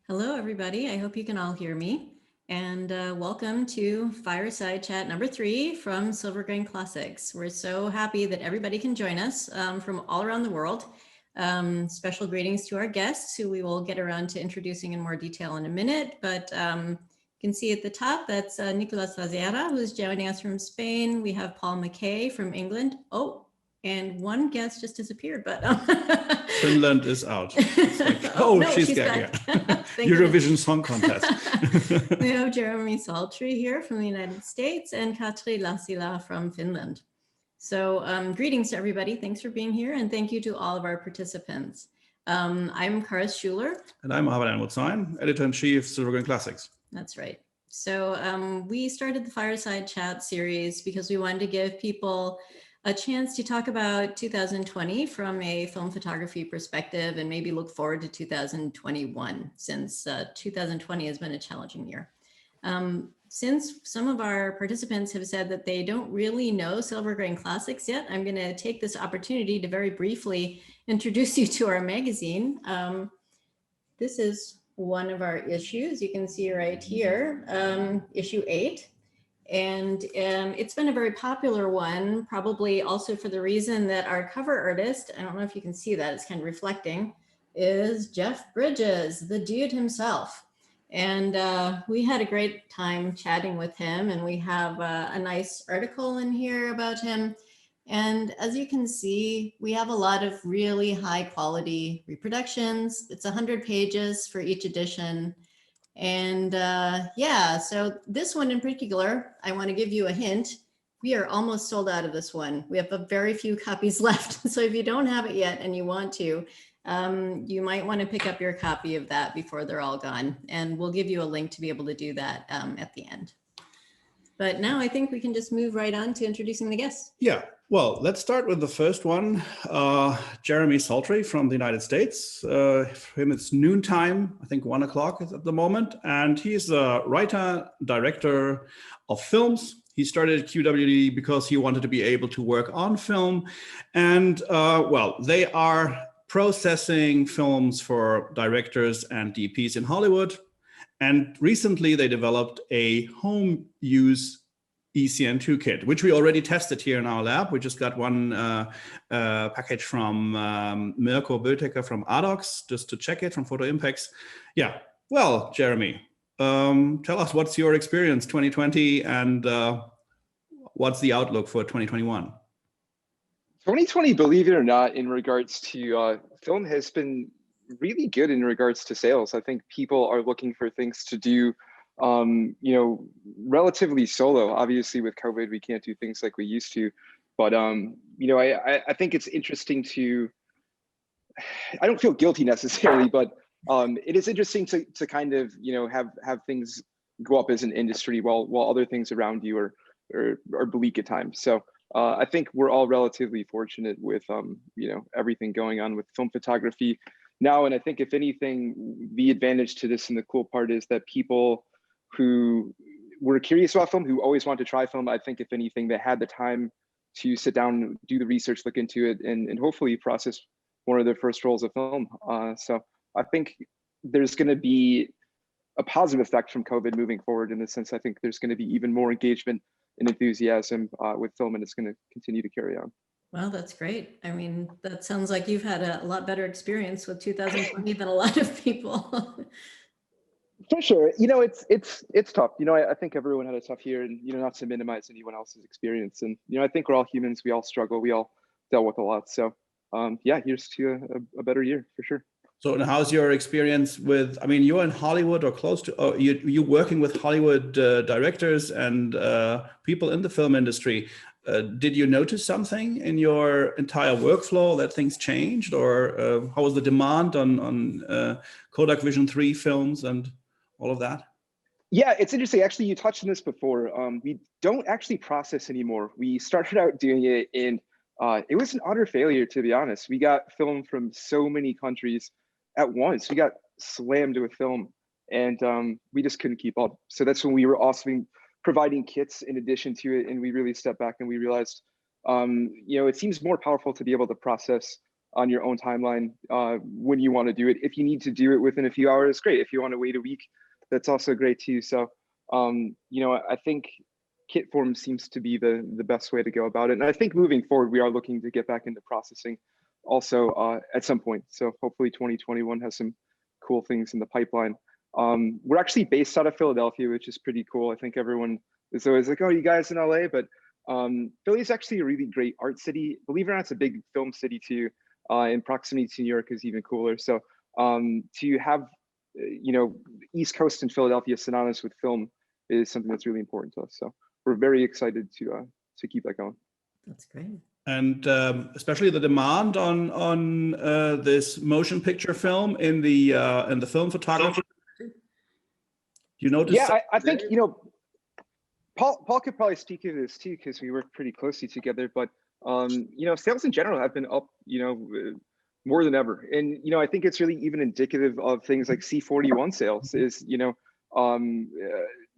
Hello, everybody. I hope you can all hear me. And welcome to Fireside Chat number 3 from SilvergrainClassics. We're so happy that everybody can join us from all around the world. Special greetings to our guests, who we will get around to introducing in more detail in a minute. But you can see at the top, that's Nicolas Llasera, who's joining us from Spain. We have Paul McKay from England. Oh, and one guest just disappeared, but Finland is out. Like, no, she's back. Yeah. Eurovision goodness. Song Contest. We have Jeremy Saltry here from the United States and Katri Lassila from Finland. So greetings to everybody. Thanks for being here. And thank you to all of our participants. I'm Karis Schuler. And I'm Harvard Woodsign, Editor-in-Chief, SilvergrainClassics. That's right. So we started the Fireside Chat series because we wanted to give people a chance to talk about 2020 from a film photography perspective and maybe look forward to 2021, since 2020 has been a challenging year. Since some of our participants have said that they don't really know SilvergrainClassics yet, I'm going to take this opportunity to very briefly introduce you to our magazine. This is one of our issues. You can see right here, issue 8. And it's been a very popular one, probably also for the reason that our cover artist, I don't know if you can see that, it's kind of reflecting, is Jeff Bridges, the dude himself. And we had a great time chatting with him, and we have a nice article in here about him. And as you can see, we have a lot of really high quality reproductions. It's 100 pages for each edition. And yeah, so this one in particular, I want to give you a hint. We are almost sold out of this one. We have a very few copies left. So if you don't have it yet and you want to, you might want to pick up your copy of that before they're all gone. And we'll give you a link to be able to do that at the end. But now I think we can just move right on to introducing the guests. Yeah, well, let's start with the first one. Jeremy Saltry from the United States. For him, it's noontime, I think 1 o'clock at the moment. And he's a writer, director of films. He started QWD because he wanted to be able to work on film. And well, they are processing films for directors and DPs in Hollywood. And recently they developed a home use ECN-2 kit, which we already tested here in our lab. We just got one package from Mirko Bötecker from Adox, just to check it from Photo Impacts. Yeah, well, Jeremy, tell us what's your experience 2020 and what's the outlook for 2021? 2020, believe it or not, in regards to film has been really good in regards to sales. I think people are looking for things to do, you know, relatively solo. Obviously with COVID, we can't do things like we used to, but you know, I think it's interesting to, I don't feel guilty necessarily, but it is interesting to kind of, you know, have things go up as an industry while other things around you are bleak at times. So I think we're all relatively fortunate with, you know, everything going on with film photography now. And I think if anything, the advantage to this and the cool part is that people who were curious about film, who always want to try film, I think if anything, they had the time to sit down, do the research, look into it, and hopefully process one of their first rolls of film. So I think there's going to be a positive effect from COVID moving forward, in the sense I think there's going to be even more engagement and enthusiasm with film, and it's going to continue to carry on. Well, that's great. I mean, that sounds like you've had a lot better experience with 2020 than a lot of people. For sure. You know, it's tough. You know, I think everyone had a tough year, and, you know, not to minimize anyone else's experience. And, you know, I think we're all humans. We all struggle. We all dealt with a lot. So yeah, here's to a better year for sure. So how's your experience with, I mean, you're in Hollywood or close to, you're working with Hollywood directors and people in the film industry. Did you notice something in your entire workflow that things changed, or how was the demand on Kodak Vision 3 films and all of that? Yeah, it's interesting. Actually, you touched on this before. We don't actually process anymore. We started out doing it, and it was an utter failure, to be honest. We got film from so many countries at once. We got slammed with film, and we just couldn't keep up. So that's when we were also providing kits in addition to it, and we really stepped back and we realized, you know, it seems more powerful to be able to process on your own timeline when you want to do it. If you need to do it within a few hours, great. If you want to wait a week, that's also great too. So, you know, I think kit form seems to be the best way to go about it. And I think moving forward, we are looking to get back into processing also at some point. So hopefully 2021 has some cool things in the pipeline. We're actually based out of Philadelphia, which is pretty cool. I think everyone is always like, oh, you guys in LA, but Philly is actually a really great art city. Believe it or not, it's a big film city too. In proximity to New York is even cooler. So to have, you know, East Coast and Philadelphia synonymous with film is something that's really important to us. So we're very excited to keep that going. That's great. And especially the demand on this motion picture film in the film photography. You notice? Yeah, I think, you know, Paul could probably speak to this too, because we work pretty closely together, but you know, sales in general have been up, you know, more than ever. And, you know, I think it's really even indicative of things like C41 sales is, you know,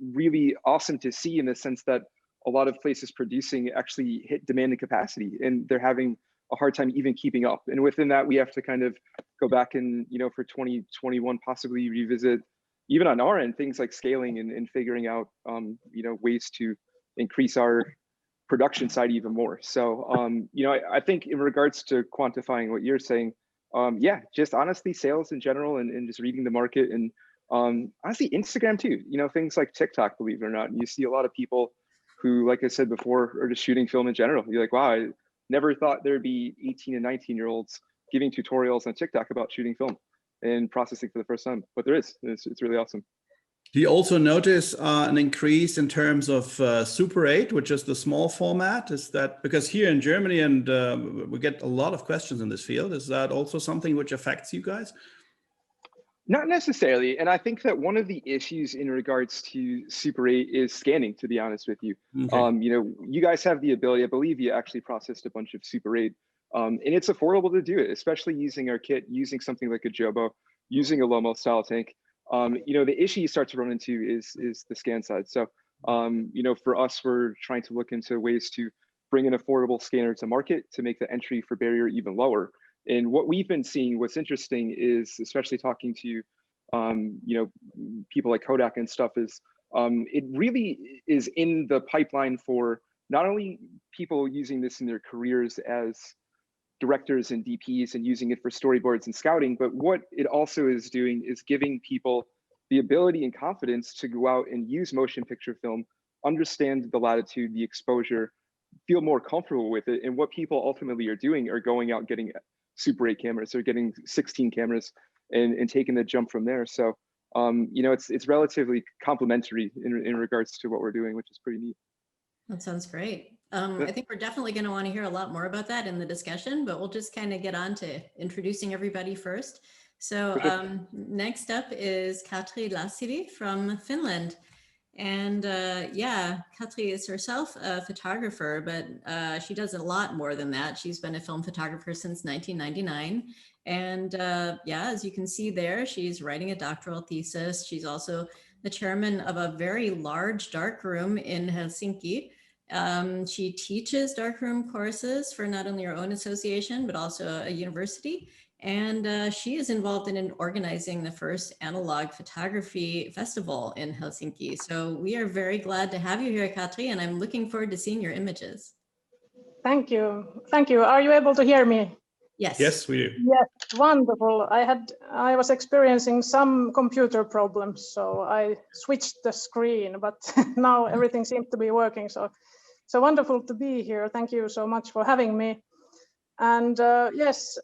really awesome to see in the sense that a lot of places producing actually hit demand and capacity, and they're having a hard time even keeping up. And within that, we have to kind of go back and, you know, for 2021, possibly revisit even on our end, things like scaling and figuring out, you know, ways to increase our production side even more. So, you know, I think in regards to quantifying what you're saying, yeah, just honestly sales in general and just reading the market and honestly Instagram too, you know, things like TikTok, believe it or not. You see a lot of people who, like I said before, are just shooting film in general. You're like, wow, I never thought there'd be 18 and 19-year-olds giving tutorials on TikTok about shooting film and processing for the first time, but there is. It's really awesome. Do you also notice an increase in terms of Super 8, which is the small format? Is that because here in Germany, and we get a lot of questions in this field, is that also something which affects you guys? Not necessarily. And I think that one of the issues in regards to Super 8 is scanning, to be honest with you. Okay. You know, you guys have the ability, I believe you actually processed a bunch of Super 8. And it's affordable to do it, especially using our kit, using something like a Jobo, using a Lomo style tank. You know, the issue you start to run into is the scan side. So, you know, for us, we're trying to look into ways to bring an affordable scanner to market to make the entry for barrier even lower. And what we've been seeing, what's interesting is, especially talking to, you know, people like Kodak and stuff, is it really is in the pipeline for not only people using this in their careers as directors and DPs and using it for storyboards and scouting, but what it also is doing is giving people the ability and confidence to go out and use motion picture film, understand the latitude, the exposure, feel more comfortable with it. And what people ultimately are doing are going out and getting Super 8 cameras, they're getting 16 cameras and taking the jump from there. So, you know, it's relatively complementary in regards to what we're doing, which is pretty neat. That sounds great. I think we're definitely going to want to hear a lot more about that in the discussion, but we'll just kind of get on to introducing everybody first. So next up is Katri Lassila from Finland. And yeah, Katri is herself a photographer, but she does a lot more than that. She's been a film photographer since 1999. And yeah, as you can see there, she's writing a doctoral thesis. She's also the chairman of a very large darkroom in Helsinki. She teaches darkroom courses for not only her own association, but also a university. And she is involved in organizing the first analog photography festival in Helsinki. So we are very glad to have you here, Katri, and I'm looking forward to seeing your images. Thank you. Thank you. Are you able to hear me? Yes. Yes, we do. Yes, wonderful. I was experiencing some computer problems, so I switched the screen, but now everything seems to be working. So wonderful to be here. Thank you so much for having me. And yes,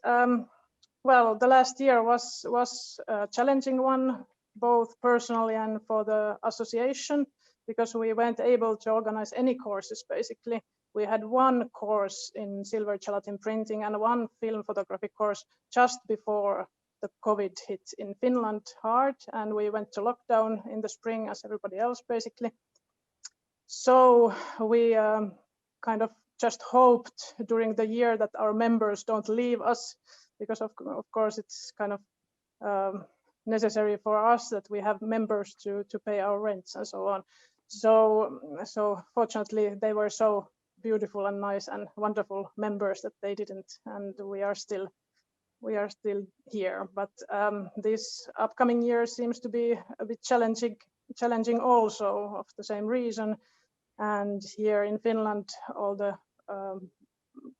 well, the last year was a challenging one, both personally and for the association, because we weren't able to organize any courses, basically. We had one course in silver gelatin printing and one film photography course just before the COVID hit in Finland hard, and we went to lockdown in the spring as everybody else, basically. So we kind of just hoped during the year that our members don't leave us, because of course it's kind of necessary for us that we have members to pay our rents and so on. So fortunately they were so beautiful and nice and wonderful members that they didn't, and we are still we are still here. But this upcoming year seems to be a bit challenging also of the same reason. And here in Finland, all the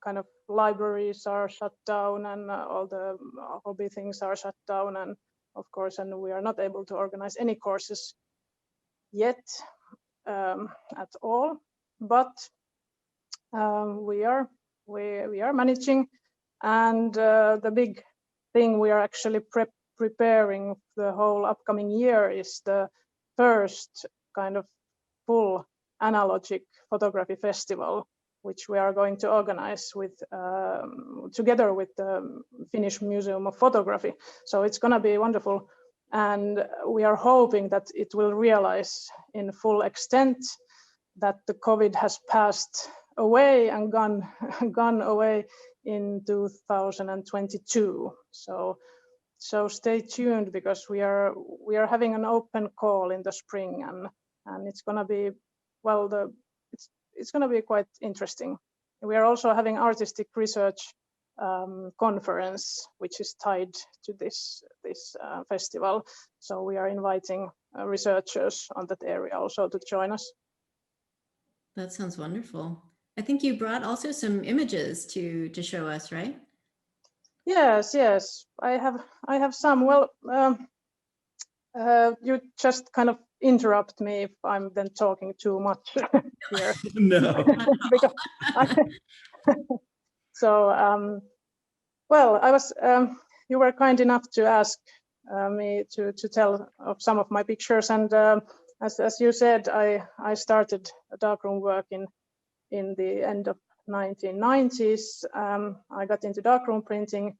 kind of libraries are shut down, and all the hobby things are shut down, and of course, and we are not able to organize any courses yet at all. But we are managing, and the big thing we are actually preparing the whole upcoming year is the first kind of full analogic photography festival, which we are going to organize with together with the Finnish Museum of Photography. So it's going to be wonderful, and we are hoping that it will realize in full extent that the COVID has passed away and gone away in 2022. So stay tuned, because we are having an open call in the spring, and it's going to be, well, it's going to be quite interesting. We are also having artistic research conference, which is tied to this festival. So we are inviting researchers on that area also to join us. That sounds wonderful. I think you brought also some images to show us, right? Yes, I have some. Well, you just kind of interrupt me if I'm then talking too much here. No. Well, I was. You were kind enough to ask me to tell of some of my pictures, and as you said, I started darkroom work in the end of 1990s. I got into darkroom printing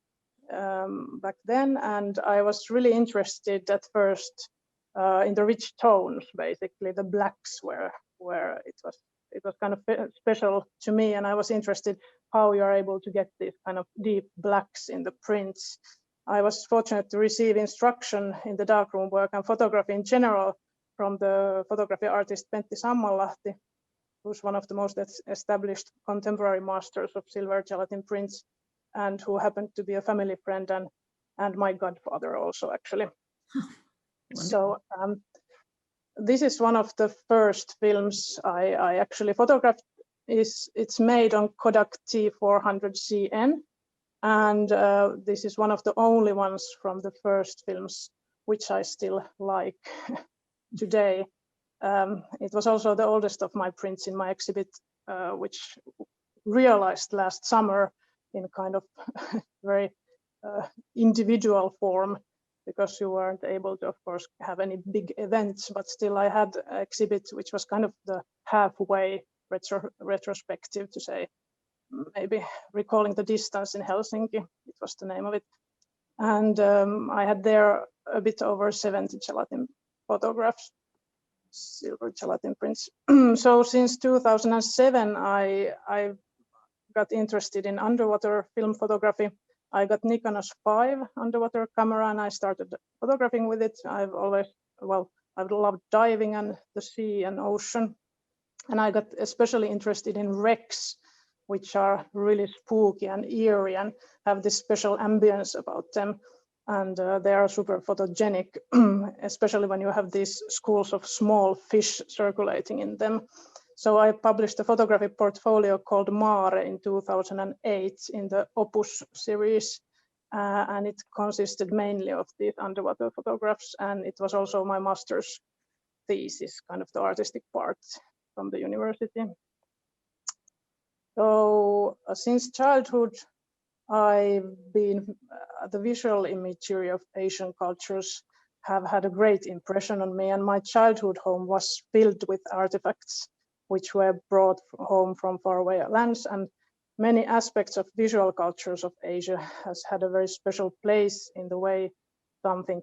back then, and I was really interested at first in the rich tones, basically the blacks where it was kind of special to me, and I was interested how you are able to get these kind of deep blacks in the prints. I was fortunate to receive instruction in the darkroom work and photography in general from the photography artist Pentti Sammalahti, who's one of the most established contemporary masters of silver gelatin prints, and who happened to be a family friend and my godfather also, actually. So this is one of the first films I actually photographed. It's made on Kodak T400 CN, and this is one of the only ones from the first films which I still like today. It was also the oldest of my prints in my exhibit, which realized last summer in kind of very individual form, because you weren't able to, of course, have any big events, but still I had an exhibit which was kind of the halfway retrospective, to say, maybe recalling the distance in Helsinki, it was the name of it. And I had there a bit over 70 gelatin photographs, silver gelatin prints. So since 2007, I got interested in underwater film photography. I got Nicolas 5 underwater camera, and I started photographing with it. I've loved diving and the sea and ocean. And I got especially interested in wrecks, which are really spooky and eerie and have this special ambience about them. And they are super photogenic, especially when you have these schools of small fish circulating in them. So I published a photography portfolio called Mare in 2008 in the Opus series, and it consisted mainly of these underwater photographs, and it was also my master's thesis, kind of the artistic part from the university. So since childhood, I've been the visual imagery of Asian cultures have had a great impression on me, and my childhood home was filled with artifacts which were brought home from faraway lands, and many aspects of visual cultures of Asia has had a very special place in the way something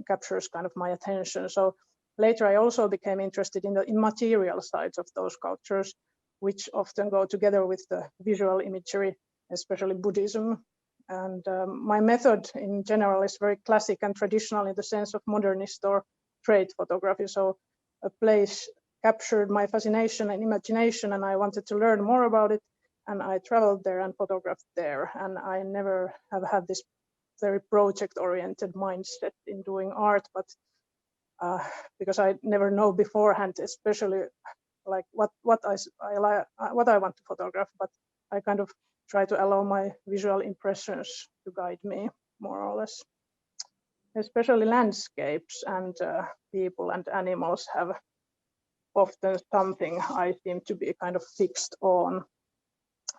captures kind of my attention. So later I also became interested in the immaterial sides of those cultures, which often go together with the visual imagery, especially Buddhism. And my method in general is very classic and traditional in the sense of modernist or trade photography. So a place captured my fascination and imagination, and I wanted to learn more about it. And I traveled there and photographed there. And I never have had this very project-oriented mindset in doing art, but because I never know beforehand, especially like what I want to photograph, but I kind of try to allow my visual impressions to guide me more or less. Especially landscapes and people and animals have often something I seem to be kind of fixed on.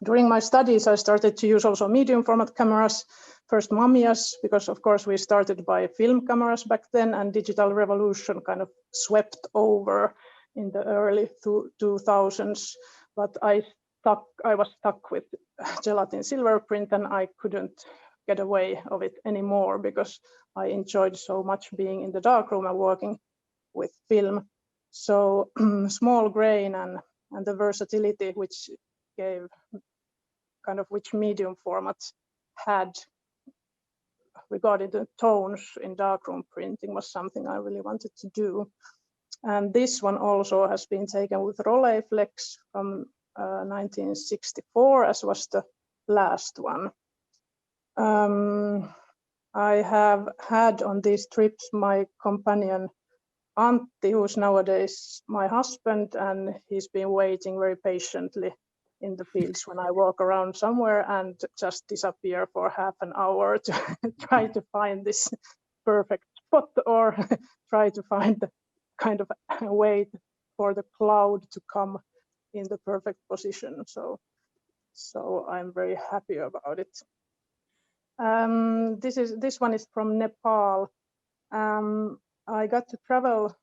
During my studies, I started to use also medium format cameras, first Mamias, because of course we started by film cameras back then, and digital revolution kind of swept over in the early 2000s. But I was stuck with gelatin silver print, and I couldn't get away of it anymore because I enjoyed so much being in the darkroom and working with film. So small grain and the versatility which gave kind of which medium formats had regarding the tones in darkroom printing was something I really wanted to do. And this one also has been taken with Rolleiflex from 1964, as was the last one. I have had on these trips my companion Antti, who's nowadays my husband, and he's been waiting very patiently in the fields when I walk around somewhere and just disappear for half an hour to try to find this perfect spot or try to find the kind of wait for the cloud to come in the perfect position. So I'm very happy about it. This one is from Nepal. I got to travel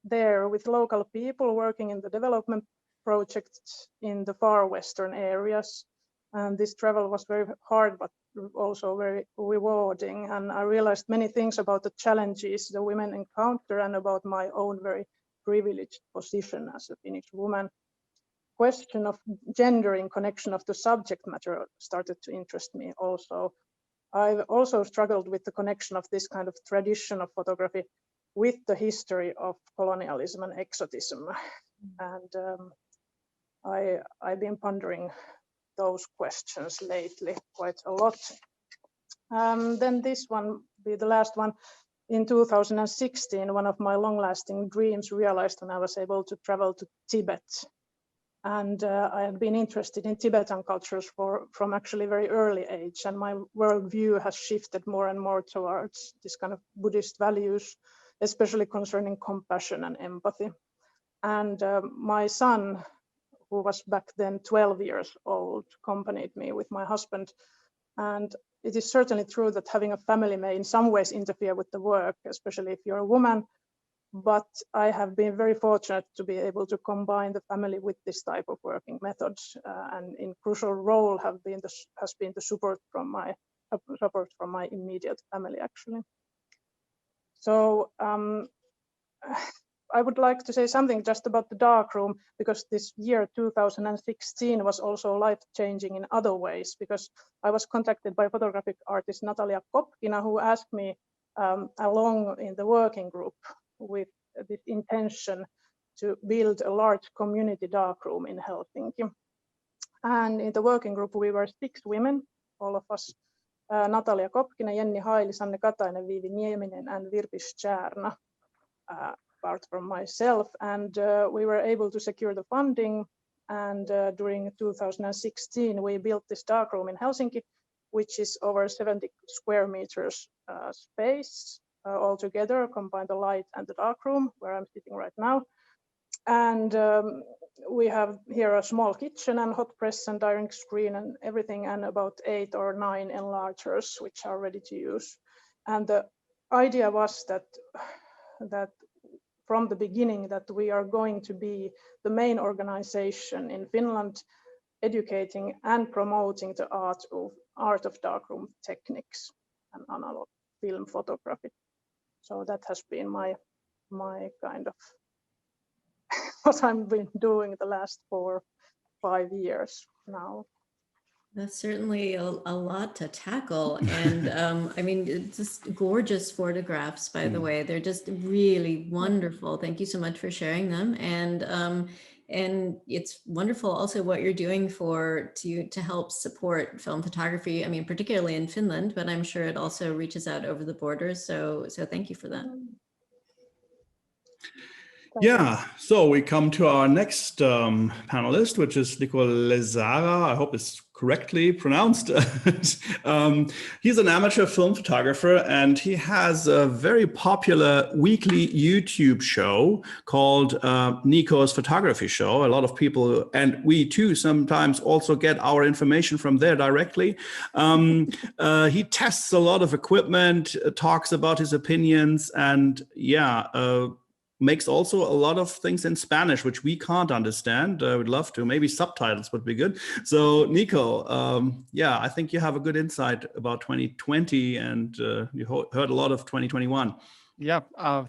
there with local people working in the development projects in the far western areas. And this travel was very hard, but also very rewarding. And I realized many things about the challenges the women encounter and about my own very privileged position as a Finnish woman. Question of gender in connection of the subject matter started to interest me also. I've also struggled with the connection of this kind of tradition of photography with the history of colonialism and exotism. And I've been pondering those questions lately quite a lot. Then this one be the last one. In 2016, one of my long-lasting dreams realized when I was able to travel to Tibet. And I had been interested in Tibetan cultures from actually very early age, and my worldview has shifted more and more towards this kind of Buddhist values, especially concerning compassion and empathy. And my son, who was back then 12 years old, accompanied me with my husband. And it is certainly true that having a family may in some ways interfere with the work, especially if you're a woman. But I have been very fortunate to be able to combine the family with this type of working methods, and in crucial role has been the support from my immediate family actually. So I would like to say something just about the darkroom, because this year 2016 was also life-changing in other ways, because I was contacted by photographic artist Natalia Kopkina, who asked me along in the working group with this intention to build a large community darkroom in Helsinki. And in the working group, we were 6 women, all of us, Natalia Kopkina, Jenni Haili, Sanne Katainen, Viivi Nieminen, and Virpi Stjärna, apart from myself. And we were able to secure the funding. And during 2016, we built this darkroom in Helsinki, which is over 70 square meters space. Altogether, combine the light and the darkroom where I'm sitting right now. And we have here a small kitchen and hot press and direct screen and everything, and about 8 or 9 enlargers which are ready to use. And the idea was that from the beginning that we are going to be the main organization in Finland educating and promoting the art of darkroom techniques and analog film photography. So that has been my kind of what I've been doing the last 4 or 5 years now. That's certainly a lot to tackle. And I mean, it's just gorgeous photographs, by the way. They're just really wonderful. Thank you so much for sharing them. And And it's wonderful also what you're doing to help support film photography. I mean, particularly in Finland, but I'm sure it also reaches out over the borders. So thank you for that. Yeah, so we come to our next panelist, which is Nicolas Llasera. I hope it's correctly pronounced. He's an amateur film photographer, and he has a very popular weekly YouTube show called Nico's Photography Show. A lot of people, and we too, sometimes also get our information from there directly. He tests a lot of equipment, talks about his opinions, and makes also a lot of things in Spanish, which we can't understand. I would love to. Maybe subtitles would be good. So Nico, I think you have a good insight about 2020, and you heard a lot of 2021. Yeah,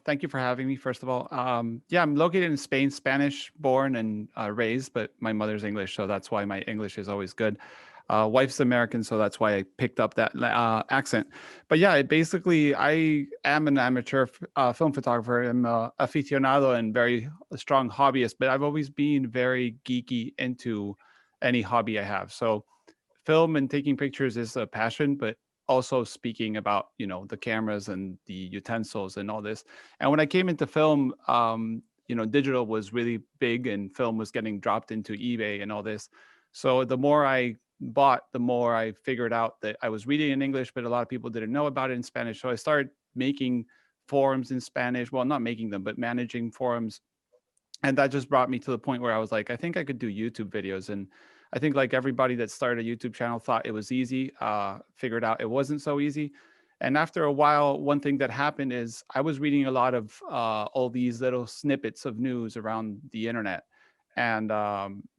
thank you for having me, first of all. I'm located in Spain, Spanish born and raised, but my mother's English, so that's why my English is always good. Wife's American, so that's why I picked up that accent. But yeah, basically, I am an amateur film photographer. I'm an aficionado and very strong hobbyist, but I've always been very geeky into any hobby I have. So film and taking pictures is a passion, but also speaking about, the cameras and the utensils and all this. And when I came into film, digital was really big and film was getting dropped into eBay and all this. So the more I bought, the more I figured out that I was reading in English, but a lot of people didn't know about it in Spanish. So I started making forums in Spanish. Well, not making them, but managing forums. And that just brought me to the point where I was like, I think I could do YouTube videos. And I think like everybody that started a YouTube channel thought it was easy, figured out it wasn't so easy. And after a while, one thing that happened is I was reading a lot of all these little snippets of news around the internet. And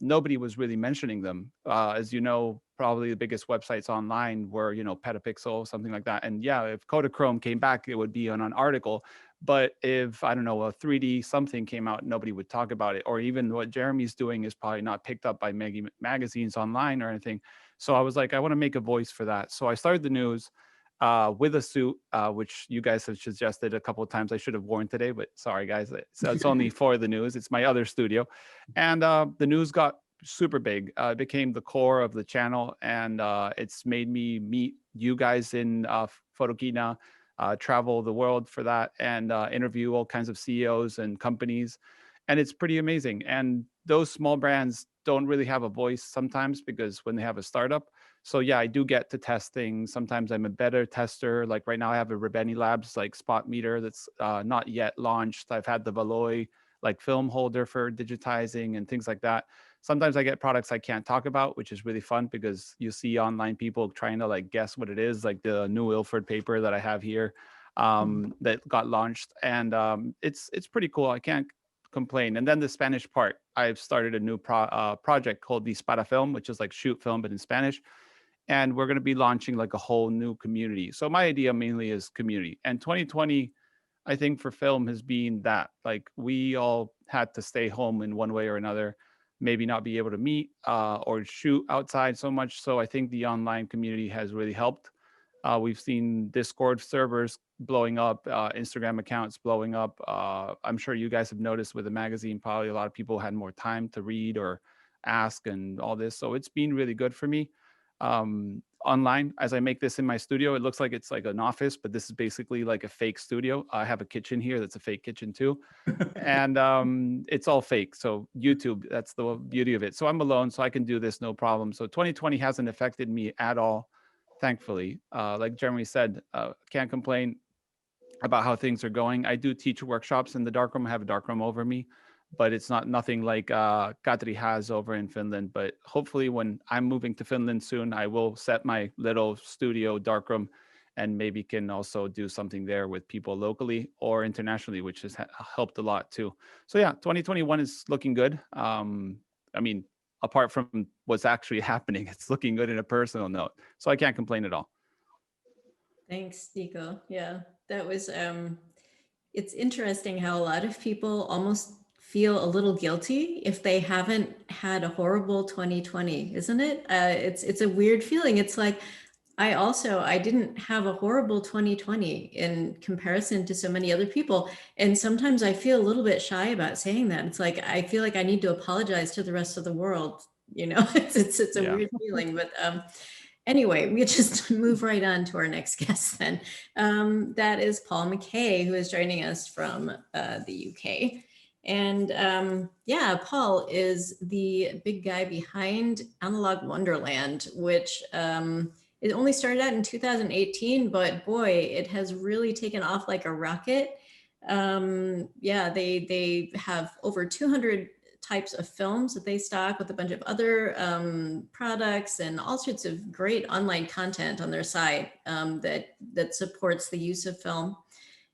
nobody was really mentioning them. As you know, probably the biggest websites online were, Petapixel, something like that. And yeah, if Kodachrome came back, it would be on an article. But if, I don't know, a 3D something came out, nobody would talk about it. Or even what Jeremy's doing is probably not picked up by magazines online or anything. So I was like, I want to make a voice for that. So I started the news with a suit, which you guys have suggested a couple of times I should have worn today, but sorry guys, it's only for the news. It's my other studio. And the news got super big. It became the core of the channel, and it's made me meet you guys in Photokina, travel the world for that, and interview all kinds of CEOs and companies. And it's pretty amazing. And those small brands don't really have a voice sometimes, because when they have a startup. So yeah, I do get to test things. Sometimes I'm a better tester. Like right now I have a Rebeni Labs like spot meter that's not yet launched. I've had the Valoy like film holder for digitizing and things like that. Sometimes I get products I can't talk about, which is really fun because you see online people trying to like guess what it is, like the new Ilford paper that I have here that got launched. And it's pretty cool. I can't complain. And then the Spanish part, I've started a new project called Dispara Film, which is like shoot film, but in Spanish. And we're going to be launching like a whole new community. So my idea mainly is community. And 2020, I think for film has been that, like we all had to stay home in one way or another, maybe not be able to meet or shoot outside so much. So I think the online community has really helped. We've seen Discord servers blowing up, Instagram accounts blowing up. I'm sure you guys have noticed with the magazine, probably a lot of people had more time to read or ask and all this. So it's been really good for me. Online, as I make this in my studio, it looks like it's like an office, but this is basically like a fake studio. I have a kitchen here that's a fake kitchen too. And it's all fake. So YouTube, that's the beauty of it. So I'm alone, so I can do this no problem. So 2020 hasn't affected me at all, thankfully. Like Jeremy said, can't complain about how things are going. I do teach workshops in the darkroom. I have a darkroom over me, but it's not nothing like Katri has over in Finland. But hopefully when I'm moving to Finland soon, I will set my little studio darkroom and maybe can also do something there with people locally or internationally, which has helped a lot too. So yeah, 2021 is looking good. I mean, apart from what's actually happening, it's looking good in a personal note. So I can't complain at all. Thanks, Nico. Yeah, that was, it's interesting how a lot of people almost feel a little guilty if they haven't had a horrible 2020, isn't it? It's a weird feeling. It's like, I didn't have a horrible 2020 in comparison to so many other people. And sometimes I feel a little bit shy about saying that. It's like, I feel like I need to apologize to the rest of the world. You know, it's a weird feeling, but anyway, we just move right on to our next guest then. That is Paul McKay, who is joining us from the UK. And yeah, Paul is the big guy behind Analog Wonderland, which it only started out in 2018, but boy, it has really taken off like a rocket. Yeah, they have over 200 types of films that they stock with a bunch of other products and all sorts of great online content on their site that supports the use of film.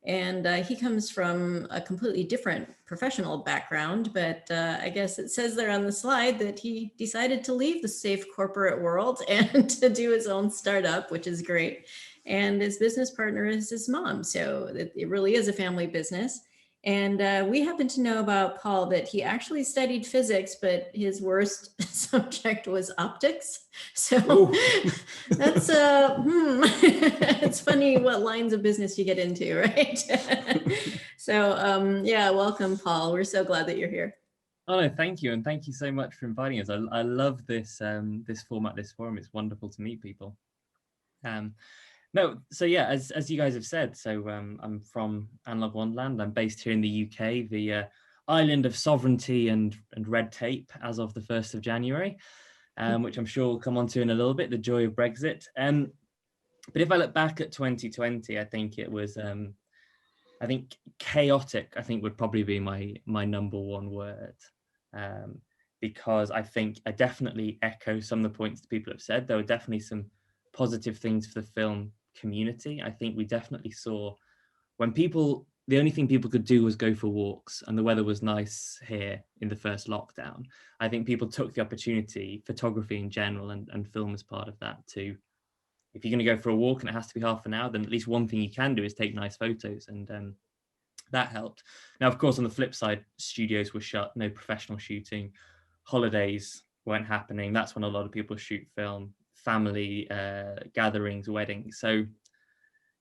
And he comes from a completely different professional background, but I guess it says there on the slide that he decided to leave the safe corporate world and to do his own startup, which is great. And his business partner is his mom. So it really is a family business. And we happen to know about Paul that he actually studied physics, but his worst subject was optics. So that's it's funny what lines of business you get into, right? So yeah, welcome, Paul. We're so glad that you're here. Oh no, thank you, and thank you so much for inviting us. I love this this format, this forum. It's wonderful to meet people. No, so yeah, as you guys have said, so I'm from Analog Wonderland. I'm based here in the UK, the island of sovereignty and red tape as of the 1st of January, which I'm sure we'll come on to in a little bit, the joy of Brexit. But if I look back at 2020, I think it was, I think chaotic, I think would probably be my number one word. Because I think I definitely echo some of the points that people have said. There were definitely some positive things for the film community. I think we definitely saw when people, the only thing people could do was go for walks, and the weather was nice here in the first lockdown. I think people took the opportunity, photography in general and film as part of that too. If you're going to go for a walk and it has to be half an hour, then at least one thing you can do is take nice photos, and that helped. Now, of course, on the flip side, studios were shut, no professional shooting, holidays weren't happening. That's when a lot of people shoot film, family gatherings, weddings. So,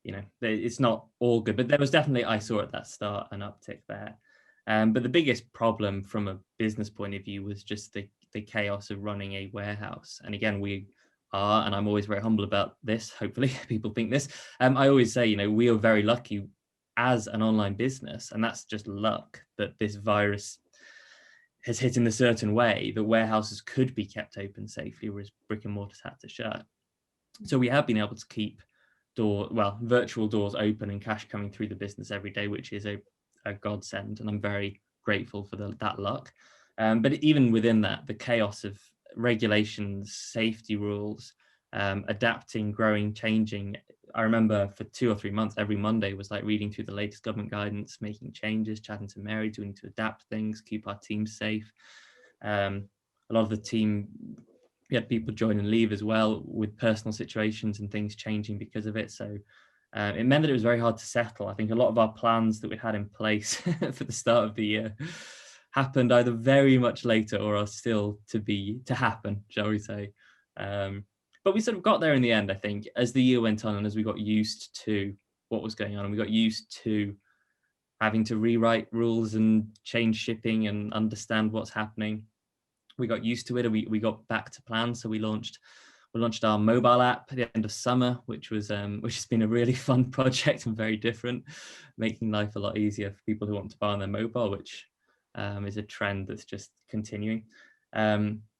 you know, it's not all good, but there was definitely, I saw at that start, an uptick there. But the biggest problem from a business point of view was just the chaos of running a warehouse. And again, we are, and I'm always very humble about this, hopefully people think this. I always say, you know, we are very lucky as an online business, and that's just luck that this virus has hit in a certain way that warehouses could be kept open safely, whereas brick and mortars had to shut. So we have been able to keep virtual doors open and cash coming through the business every day, which is a godsend, and I'm very grateful for that luck. But even within that, the chaos of regulations, safety rules, adapting, growing, changing. I remember for 2 or 3 months, every Monday was like reading through the latest government guidance, making changes, chatting to Mary, doing to adapt things, keep our team safe. A lot of the team, we had people join and leave as well with personal situations and things changing because of it. So it meant that it was very hard to settle. I think a lot of our plans that we had in place for the start of the year happened either very much later or are still to happen, shall we say. But we sort of got there in the end, I think, as the year went on and as we got used to what was going on, and we got used to having to rewrite rules and change shipping and understand what's happening. We got used to it, and we got back to plan. So we launched our mobile app at the end of summer, which has been a really fun project and very different, making life a lot easier for people who want to buy on their mobile, which is a trend that's just continuing.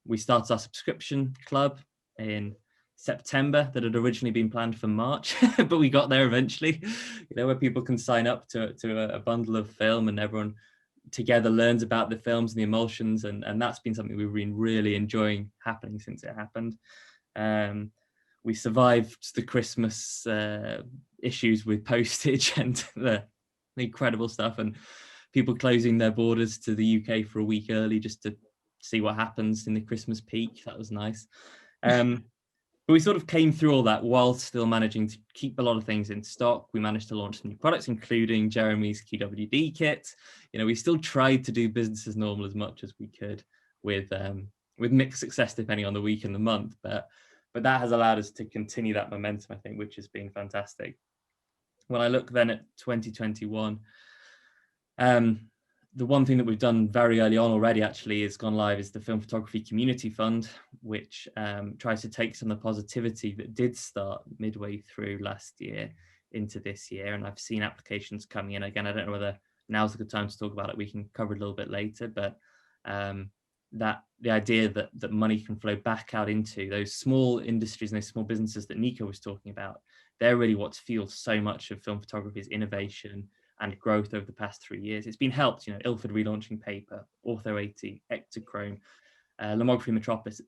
We started our subscription club in September that had originally been planned for March, but we got there eventually, you know, where people can sign up to a bundle of film and everyone together learns about the films and the emulsions, and that's been something we've been really enjoying happening since it happened. We survived the Christmas issues with postage and the incredible stuff, and people closing their borders to the UK for a week early just to see what happens in the Christmas peak. That was nice. But we sort of came through all that while still managing to keep a lot of things in stock. We managed to launch some new products, including Jeremy's QWD kit. You know, we still tried to do business as normal as much as we could, with mixed success depending on the week and the month. But but that has allowed us to continue that momentum, I think, which has been fantastic. When I look then at 2021, the one thing that we've done very early on already actually is gone live is the Film Photography Community Fund, which tries to take some of the positivity that did start midway through last year into this year. And I've seen applications coming in. Again, I don't know whether now's a good time to talk about it. We can cover it a little bit later, but that the idea that money can flow back out into those small industries and those small businesses that Nico was talking about, they're really what's fueled so much of film photography's innovation and growth over the past 3 years. It's been helped, Ilford relaunching paper, Ortho 80, Ektachrome, Lomography Metropolis.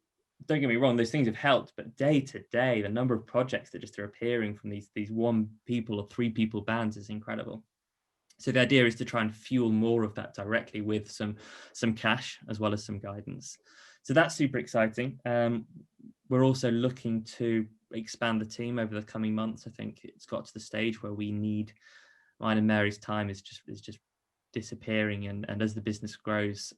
Don't get me wrong, those things have helped, but day to day, the number of projects that just are appearing from these 1 people or 3 people bands is incredible. So the idea is to try and fuel more of that directly with some cash as well as some guidance. So that's super exciting. We're also looking to expand the team over the coming months. I think it's got to the stage where we need, mine and Mary's time is just disappearing, and as the business grows,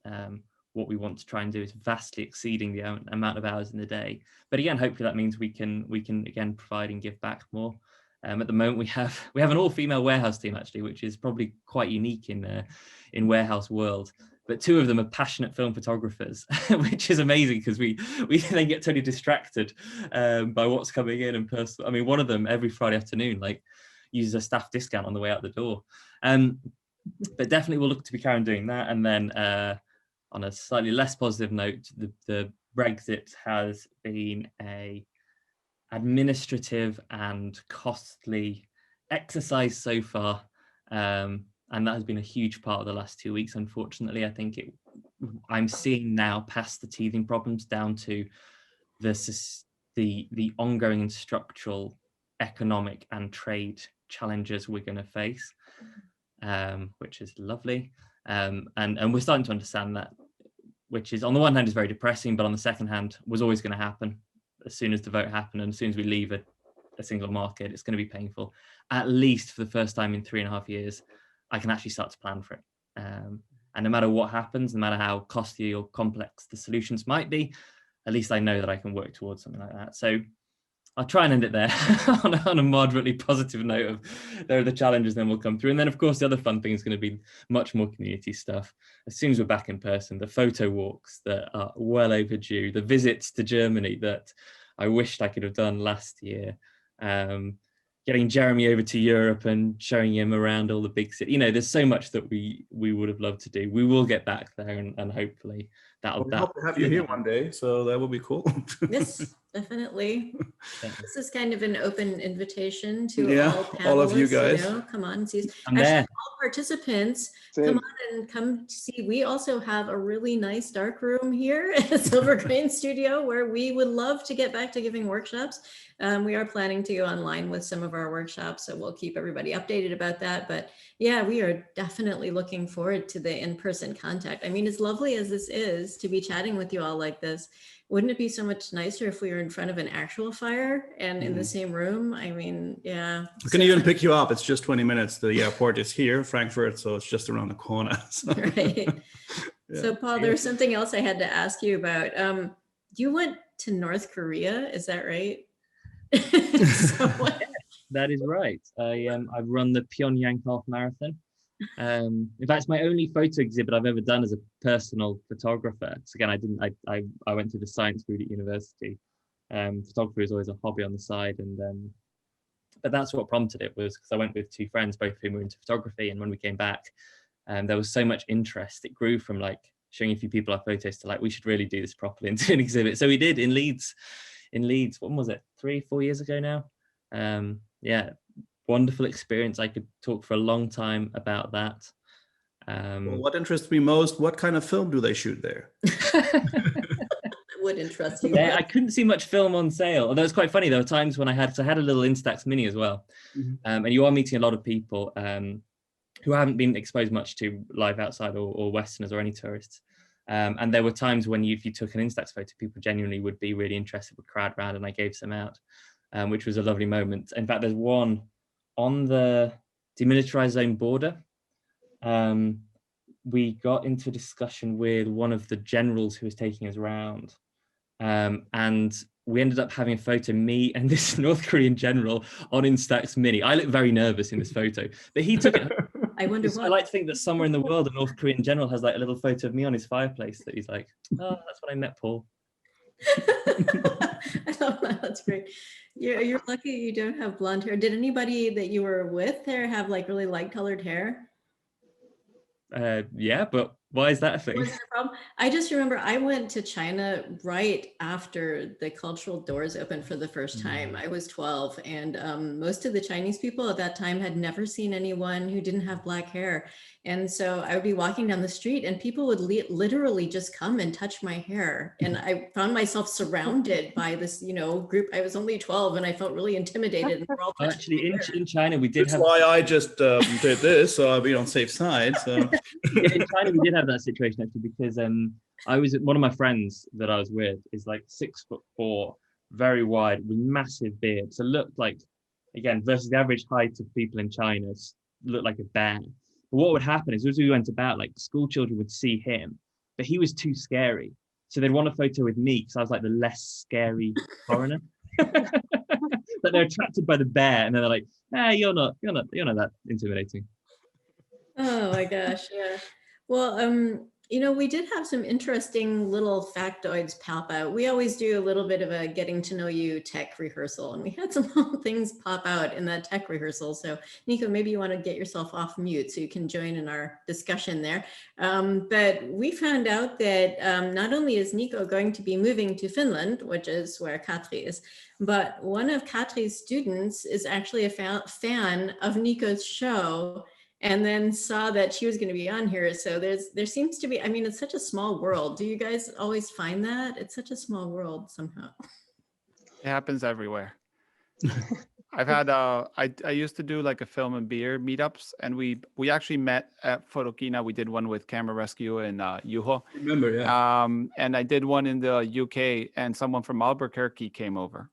what we want to try and do is vastly exceeding the amount of hours in the day. But again, hopefully that means we can again provide and give back more. At the moment, we have an all-female warehouse team actually, which is probably quite unique in warehouse world. But 2 of them are passionate film photographers, which is amazing because we then get totally distracted by what's coming in and personal. I mean, one of them every Friday afternoon uses a staff discount on the way out the door. But definitely we'll look to be carrying doing that. And then on a slightly less positive note, the Brexit has been a administrative and costly exercise so far, and that has been a huge part of the last 2 weeks. Unfortunately, I think I'm seeing now past the teething problems down to the ongoing and structural economic and trade challenges we're going to face, which is lovely, and we're starting to understand that, which is on the one hand is very depressing, but on the second hand was always going to happen. As soon as the vote happened and as soon as we leave a single market, it's going to be painful. At least for the first time in 3.5 years, I can actually start to plan for it. And no matter what happens, no matter how costly or complex the solutions might be, at least I know that I can work towards something like that. So I'll try and end it there on a moderately positive note of there are the challenges, then we'll come through. And then, of course, the other fun thing is going to be much more community stuff. As soon as we're back in person, the photo walks that are well overdue, the visits to Germany that I wished I could have done last year, getting Jeremy over to Europe and showing him around all the big cities. There's so much that we would have loved to do. We will get back there, and hopefully that'll hope to have you here one day, so that would be cool. Yes, definitely. This is kind of an open invitation to all of you guys. Come on, see. I'm there. All participants, Same. come on and come see. We also have a really nice dark room here at Silver Grain Studio where we would love to get back to giving workshops. We are planning to go online with some of our workshops, so we'll keep everybody updated about that. But yeah, we are definitely looking forward to the in-person contact. I mean, as lovely as this is to be chatting with you all like this, wouldn't it be so much nicer if we were in front of an actual fire and in the same room? I mean, yeah. I can even pick you up. It's just 20 minutes. The airport is here, Frankfurt, so it's just around the corner. So. Right. Yeah. So Paul, there's something else I had to ask you about. You went to North Korea, is that right? That is right. I've run the Pyongyang Half Marathon. In fact, it's my only photo exhibit I've ever done as a personal photographer. So again, I went to the science route at university. Photography was always a hobby on the side, and but that's what prompted it, was because I went with 2 friends, both of whom were into photography, and when we came back, there was so much interest. It grew from showing a few people our photos to we should really do this properly and do an exhibit. So we did in Leeds. When was it? 3-4 years ago now. Yeah. Wonderful experience. I could talk for a long time about that. Well, what interests me most, what kind of film do they shoot there? Would interest you. Yeah, I couldn't see much film on sale. Although it's quite funny, there were times when I had a little Instax Mini as well. And you are meeting a lot of people who haven't been exposed much to life outside or Westerners or any tourists. And there were times when if you took an Instax photo, people genuinely would be really interested, would crowd around, and I gave some out, which was a lovely moment. In fact, there's one on the demilitarized zone border. We got into a discussion with one of the generals who was taking us around, and we ended up having a photo, me and this North Korean general on Instax Mini. I look very nervous in this photo, but he took it. I wonder I what. like to think that somewhere in the world, a North Korean general has like a little photo of me on his fireplace that he's like, oh, that's when I met Paul. I love that. That's great. You're lucky you don't have blonde hair. Did anybody that you were with there have like really light colored hair? Yeah, but why is that a thing? What's the problem? I just remember I went to China right after the cultural doors opened for the first time. I was 12, and most of the Chinese people at that time had never seen anyone who didn't have black hair. And so I would be walking down the street and people would literally just come and touch my hair. And I found myself surrounded by this, group. I was only 12 and I felt really intimidated. And we're all actually, in China, we did have... That's why I just did this, so I'll be on safe side. So. In China, we did have that situation, actually, because one of my friends that I was with is like 6'4", very wide, with massive beard. So looked like, again, versus the average height of people in China, looked like a bear. But what would happen is as we went about, like school children would see him, but he was too scary. So they'd want a photo with me because I was like the less scary foreigner. But they're attracted by the bear, and then they're like, you're not that intimidating. Oh my gosh, yeah. Well, we did have some interesting little factoids pop out. We always do a little bit of a getting to know you tech rehearsal, and we had some little things pop out in that tech rehearsal. So Nico, maybe you want to get yourself off mute so you can join in our discussion there. But we found out that not only is Nico going to be moving to Finland, which is where Katri is, but one of Katri's students is actually a fan of Nico's show, and then saw that she was going to be on here. So there seems to be, it's such a small world. Do you guys always find that? It's such a small world somehow. It happens everywhere. I've had, I used to do like a film and beer meetups, and we actually met at Fotokina. We did one with Camera Rescue in Juho. Remember, yeah. And I did one in the UK, and someone from Albuquerque came over.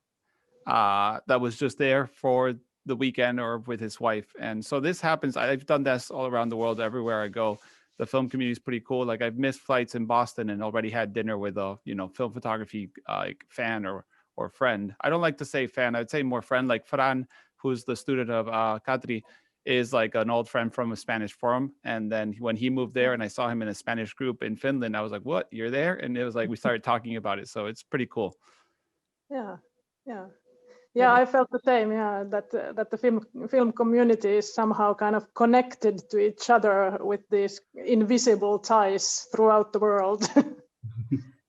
That was just there for the weekend or with his wife. And so this happens. I've done this all around the world, everywhere I go. The film community is pretty cool. Like I've missed flights in Boston and already had dinner with a film photography fan or friend. I don't like to say fan, I'd say more friend. Like Fran, who's the student of Katri, is like an old friend from a Spanish forum. And then when he moved there and I saw him in a Spanish group in Finland, I was like, what, you're there? And it was like we started talking about it. So it's pretty cool. Yeah, I felt the same. Yeah, that the film community is somehow kind of connected to each other with these invisible ties throughout the world.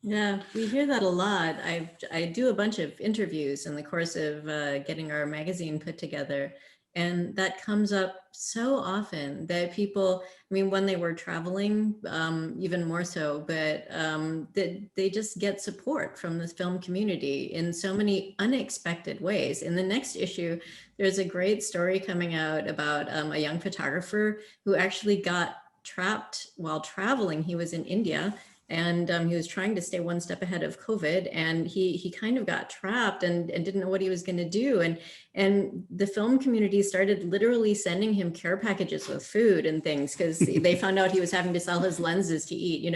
Yeah, we hear that a lot. I do a bunch of interviews in the course of getting our magazine put together, and that comes up so often that people, when they were traveling, even more so, but they just get support from the film community in so many unexpected ways. In the next issue, there's a great story coming out about a young photographer who actually got trapped while traveling. He was in India, and he was trying to stay one step ahead of COVID, and he kind of got trapped and didn't know what he was going to do. And the film community started literally sending him care packages with food and things because they found out he was having to sell his lenses to eat.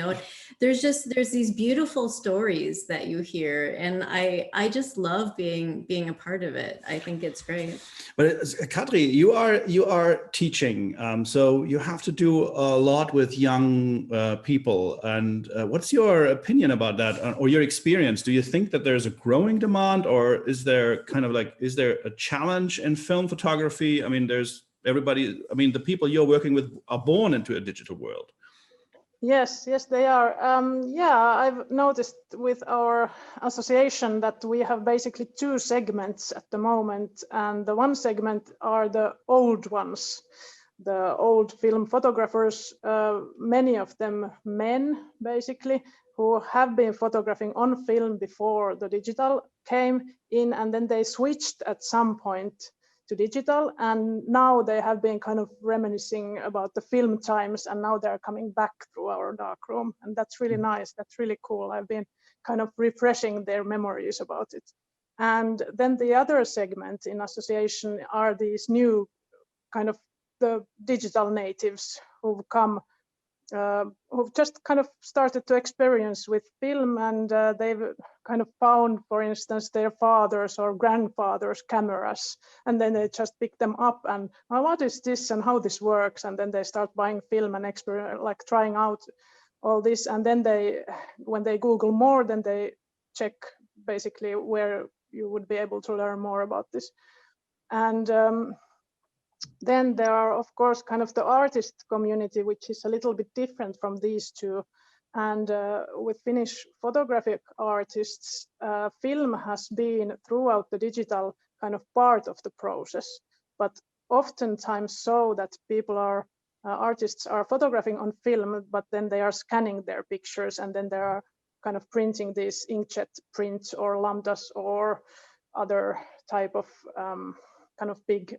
There's these beautiful stories that you hear, and I just love being a part of it. I think it's great. But Katri, you are teaching, so you have to do a lot with young people. And what's your opinion about that, or your experience? Do you think that there's a growing demand, or is there a challenge in film photography? There's everybody. The people you're working with are born into a digital world. Yes, they are. I've noticed with our association that we have basically two segments at the moment. And the one segment are the old ones, the old film photographers, many of them men, basically, who have been photographing on film before the digital came in, and then they switched at some point to digital, and now they have been kind of reminiscing about the film times, and now they're coming back through our darkroom, and that's really nice. That's really cool. I've been kind of refreshing their memories about it. And then the other segment in association are these new kind of the digital natives who've come who've just kind of started to experience with film, and they've kind of found, for instance, their fathers or grandfathers' cameras, and then they just pick them up and, oh, what is this and how this works, and then they start buying film and like trying out all this, and then when they Google more, then they check basically where you would be able to learn more about this. And then there are, of course, kind of the artist community, which is a little bit different from these two. And with Finnish photographic artists, film has been throughout the digital kind of part of the process, but oftentimes so that people are, artists are photographing on film, but then they are scanning their pictures, and then they are kind of printing these inkjet prints or lambdas or other type of kind of big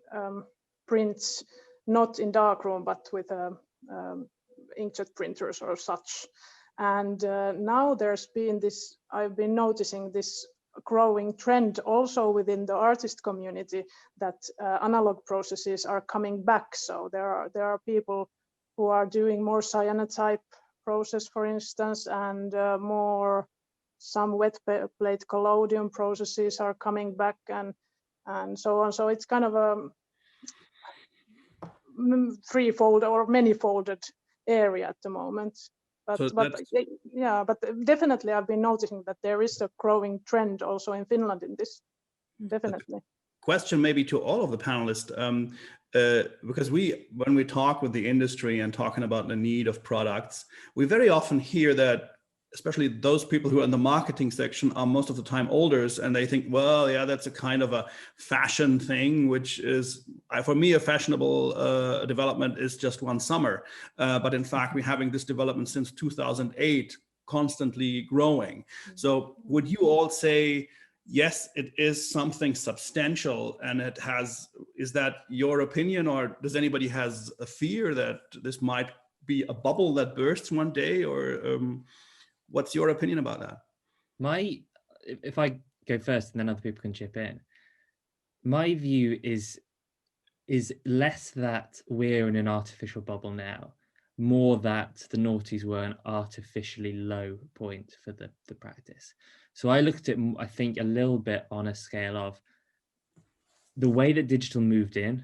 prints, not in darkroom, but with inkjet printers or such. And now there's been this, I've been noticing this growing trend also within the artist community that analog processes are coming back. So there are people who are doing more cyanotype process, for instance, and more some wet plate collodion processes are coming back, and so on. So it's kind of a threefold or many-folded area at the moment. But, so but yeah, but definitely I've been noticing that there is a growing trend also in Finland in this, definitely. Question maybe to all of the panelists, because when we talk with the industry and talking about the need of products, we very often hear that especially those people who are in the marketing section are most of the time olders, and they think, well, yeah, that's a kind of a fashion thing, which is, for me, a fashionable development is just one summer. But in fact, we're having this development since 2008, constantly growing. So would you all say, yes, it is something substantial, and it has, is that your opinion, or does anybody has a fear that this might be a bubble that bursts one day, or what's your opinion about that? If I go first and then other people can chip in, my view is less that we're in an artificial bubble now, more that the noughties were an artificially low point for the practice. So I looked at, I think, a little bit on a scale of the way that digital moved in,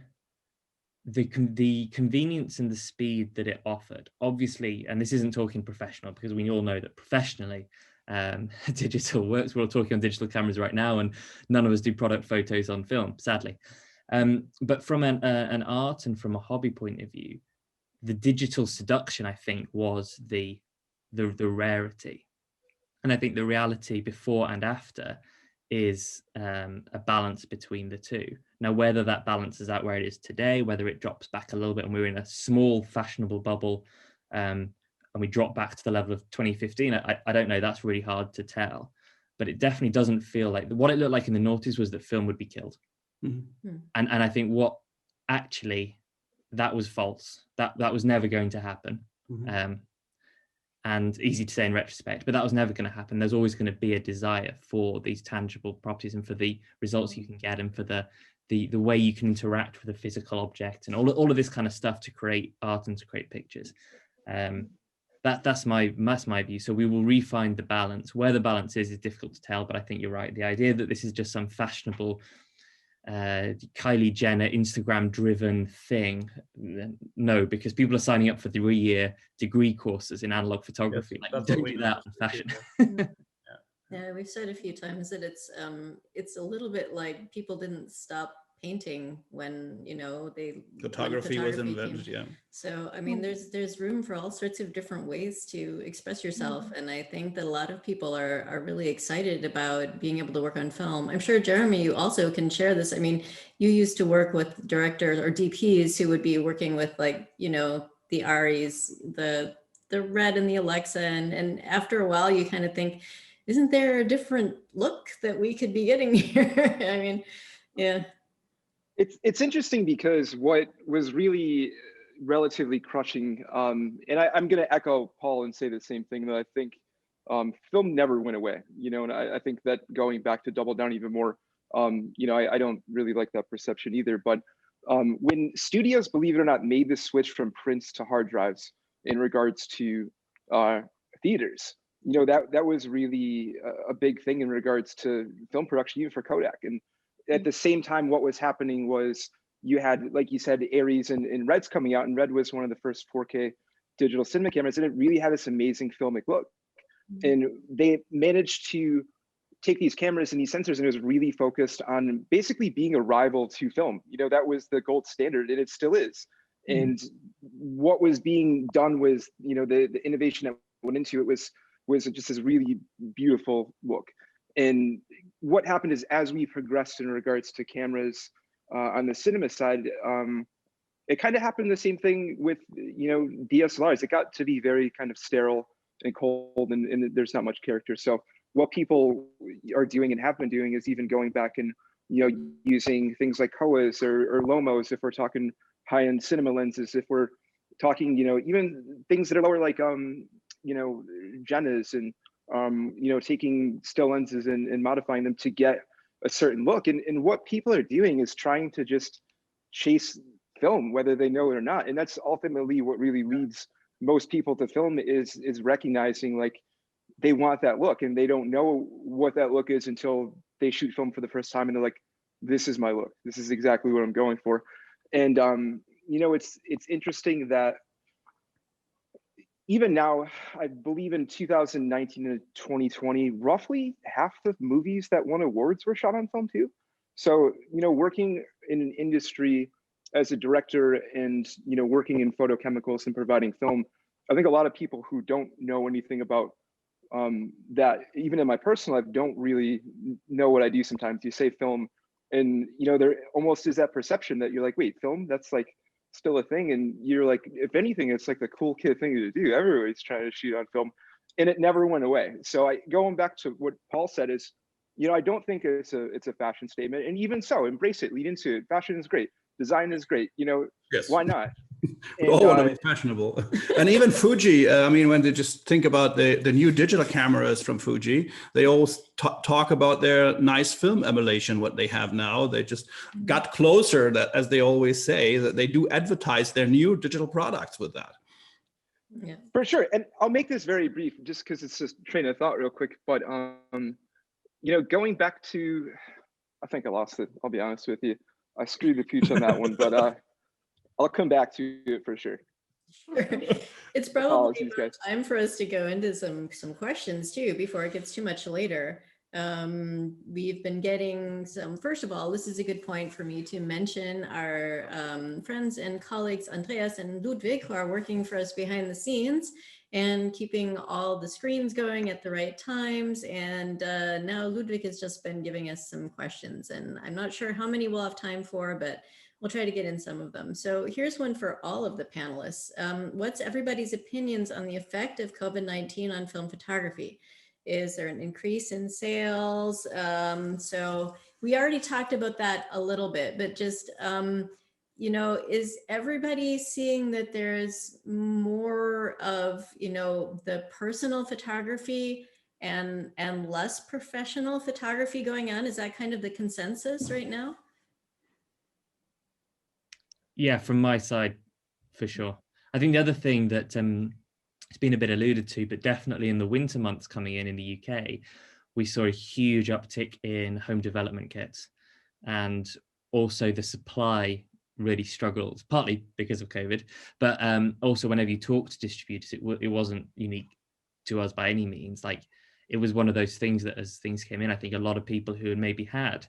the convenience and the speed that it offered, obviously, and this isn't talking professional, because we all know that professionally digital works. We're all talking on digital cameras right now, and none of us do product photos on film, sadly. But from an art and from a hobby point of view, the digital seduction, I think, was the rarity. And I think the reality before and after is a balance between the two. Now, whether that balance is out where it is today, whether it drops back a little bit and we're in a small fashionable bubble and we drop back to the level of 2015, I don't know. That's really hard to tell. But it definitely doesn't feel like, what it looked like in the noughties was that film would be killed. Mm-hmm. And I think what actually, that was false. That was never going to happen. Mm-hmm. And easy to say in retrospect, but that was never going to happen. There's always going to be a desire for these tangible properties and for the results you can get, and for the way you can interact with a physical object, and all of this kind of stuff to create art and to create pictures. That's my view. So we will refine the balance. Where the balance is difficult to tell, but I think you're right. The idea that this is just some fashionable Kylie Jenner Instagram driven thing, no, because people are signing up for 3-year degree courses in analog photography. Yes, like, don't do that in fashion. Yeah, we've said a few times that it's a little bit like people didn't stop painting when, you know, photography was invented. Yeah. So I mean, there's room for all sorts of different ways to express yourself, and I think that a lot of people are really excited about being able to work on film. I'm sure, Jeremy, you also can share this. I mean, you used to work with directors or DPs who would be working with, like, you know, the Aries, the Red and the Alexa, and after a while you kind of think, isn't there a different look that we could be getting here? I mean, yeah. It's interesting because what was really relatively crushing, and I'm going to echo Paul and say the same thing, that I think film never went away, you know, and I think that going back to double down even more, you know, I don't really like that perception either. But when studios, believe it or not, made the switch from prints to hard drives in regards to theaters. That was really a big thing in regards to film production, even for Kodak. And at the same time, what was happening was you had, like you said, Aries and Red's coming out, and Red was one of the first 4K digital cinema cameras, and it really had this amazing filmic look. And they managed to take these cameras and these sensors, and it was really focused on basically being a rival to film. That was the gold standard, and it still is. And what was being done was, the innovation that went into it was just this really beautiful look. And what happened is, as we progressed in regards to cameras on the cinema side, it kind of happened the same thing with, DSLRs. It got to be very kind of sterile and cold, and there's not much character. So what people are doing and have been doing is even going back and, using things like Koas or Lomos, if we're talking high-end cinema lenses, if we're talking, even things that are lower, like, Jennas, and, taking still lenses and modifying them to get a certain look. And what people are doing is trying to just chase film, whether they know it or not. And that's ultimately what really leads most people to film, is recognizing, like, they want that look, and they don't know what that look is until they shoot film for the first time, and they're like, this is my look. This is exactly what I'm going for. And it's interesting that even now, I believe in 2019 and 2020, roughly half the movies that won awards were shot on film too. So, working in an industry as a director and, working in photochemicals and providing film, I think a lot of people who don't know anything about that, even in my personal life, don't really know what I do sometimes. You say film, and, there almost is that perception that you're like, wait, film? That's like still a thing. And you're like, if anything, it's like the cool kid thing to do. Everybody's trying to shoot on film, and it never went away. So going back to what Paul said is, I don't think it's a fashion statement, and even so, embrace it, lead into it. Fashion is great, design is great. Yes. Why not? We all want to be fashionable. And even Fuji, when they just think about the new digital cameras from Fuji, they always talk about their nice film emulation, what they have now. They just got closer, that, as they always say, that they do advertise their new digital products with that. Yeah, for sure. And I'll make this very brief, just because it's just train of thought real quick. But, going back to, I think I lost it. I'll be honest with you. I screwed the pooch on that one, but I'll come back to it for sure. Sure. It's probably about time for us to go into some questions too, before it gets too much later. We've been getting some, first of all, this is a good point for me to mention our friends and colleagues, Andreas and Ludwig, who are working for us behind the scenes and keeping all the screens going at the right times. And now Ludwig has just been giving us some questions, and I'm not sure how many we'll have time for, but we'll try to get in some of them. So here's one for all of the panelists. What's everybody's opinions on the effect of COVID-19 on film photography? Is there an increase in sales? So we already talked about that a little bit, but just, is everybody seeing that there's more of, the personal photography and less professional photography going on? Is that kind of the consensus right now? Yeah, from my side, for sure. I think the other thing that it's been a bit alluded to, but definitely in the winter months coming in the UK, we saw a huge uptick in home development kits. And also the supply really struggled, partly because of COVID, but also whenever you talk to distributors, it wasn't unique to us by any means. Like, it was one of those things that as things came in, I think a lot of people who had maybe had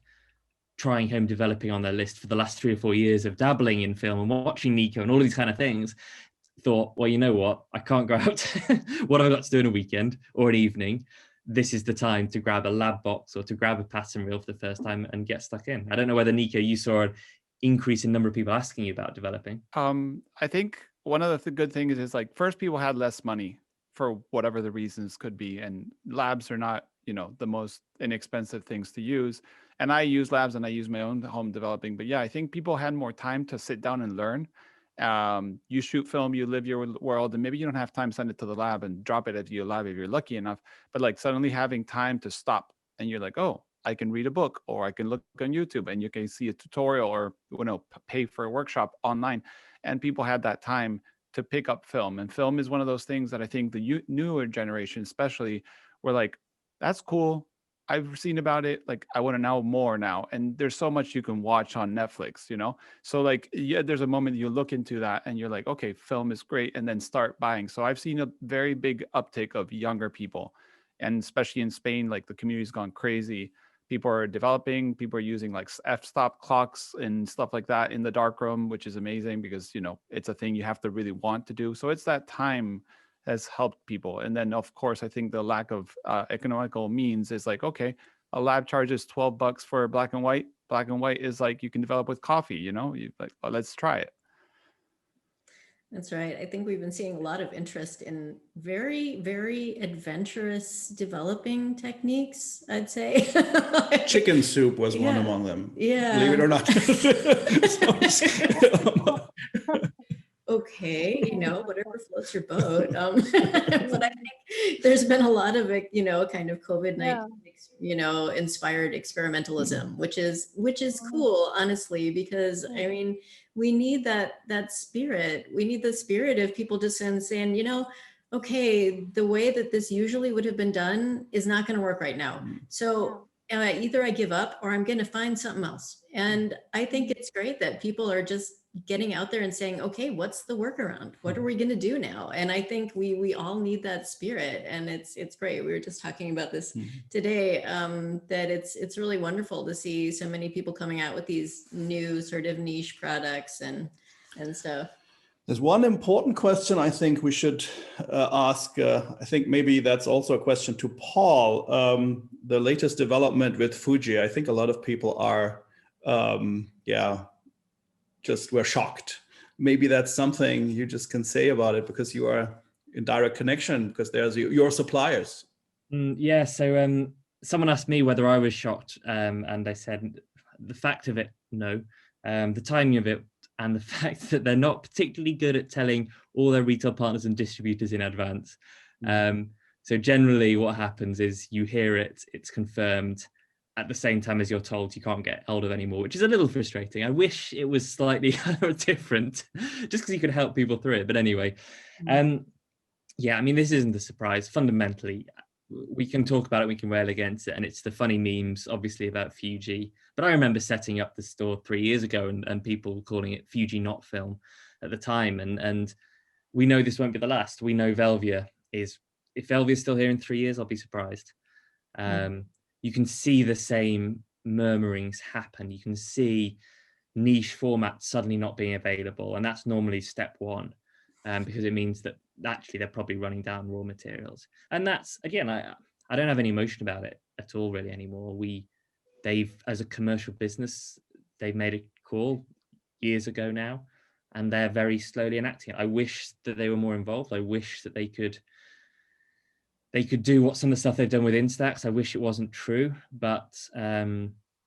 trying home developing on their list for the last 3 or 4 years of dabbling in film and watching Nico and all of these kind of things, thought, well, you know what, I can't go out. What have I got to do in a weekend or an evening? This is the time to grab a lab box or to grab a pattern reel for the first time and get stuck in. I don't know whether, Nico, you saw an increase in number of people asking you about developing. I think one of the good things is, like, first, people had less money for whatever the reasons could be, and labs are not, the most inexpensive things to use. And I use labs and I use my own home developing, but yeah, I think people had more time to sit down and learn. You shoot film, you live your world, and maybe you don't have time to send it to the lab and drop it at your lab if you're lucky enough, but like suddenly having time to stop, and you're like, oh, I can read a book, or I can look on YouTube and you can see a tutorial, or pay for a workshop online. And people had that time to pick up film. And film is one of those things that I think the newer generation especially were like, that's cool. I've seen about it. Like, I want to know more now. And there's so much you can watch on Netflix, you know? So like, yeah, there's a moment you look into that and you're like, okay, film is great. And then start buying. So I've seen a very big uptick of younger people. And especially in Spain, like the community's gone crazy. People are developing, people are using like f-stop clocks and stuff like that in the darkroom, which is amazing because, you know, it's a thing you have to really want to do. So it's that time has helped people. And then of course, I think the lack of economical means is like, okay, a lab charges $12 for black and white. Black and white is like, you can develop with coffee, you know, you like, well, let's try it. That's right. I think we've been seeing a lot of interest in very, very adventurous developing techniques, I'd say. Chicken soup was one among them. Yeah. Believe it or not. Okay, you know, whatever floats your boat. But I think there's been a lot of, you know, kind of COVID-19, you know, inspired experimentalism, which is cool, honestly, because I mean, we need that spirit. We need the spirit of people just saying, you know, okay, the way that this usually would have been done is not going to work right now. So either I give up or I'm going to find something else. And I think it's great that people are just getting out there and saying, okay, what's the workaround? What are we going to do now? And I think we all need that spirit, and it's great. We were just talking about this today, that it's really wonderful to see so many people coming out with these new sort of niche products and stuff. There's one important question I think we should ask. I think maybe that's also a question to Paul. The latest development with Fuji, I think a lot of people are, just were shocked. Maybe that's something you just can say about it because you are in direct connection, because there's your suppliers. Yeah, so someone asked me whether I was shocked, and I said the fact of it, no. The timing of it, and the fact that they're not particularly good at telling all their retail partners and distributors in advance. So generally what happens is you hear it, it's confirmed at the same time as you're told you can't get hold of anymore, which is a little frustrating. I wish it was slightly different, just because you could help people through it. But anyway, yeah, I mean, this isn't a surprise. Fundamentally, we can talk about it, we can rail against it, and it's the funny memes, obviously, about Fuji. But I remember setting up the store 3 years ago and people calling it Fuji not film at the time. And we know this won't be the last. We know Velvia is, if Velvia is still here in 3 years, I'll be surprised. You can see the same murmurings happen. You can see niche formats suddenly not being available. And that's normally step one, because it means that actually they're probably running down raw materials. And that's, again, I don't have any emotion about it at all really anymore. They've, as a commercial business, they've made a call years ago now, and they're very slowly enacting it. I wish that they were more involved. I wish that they could do what some of the stuff they've done with Instax. I wish it wasn't true, but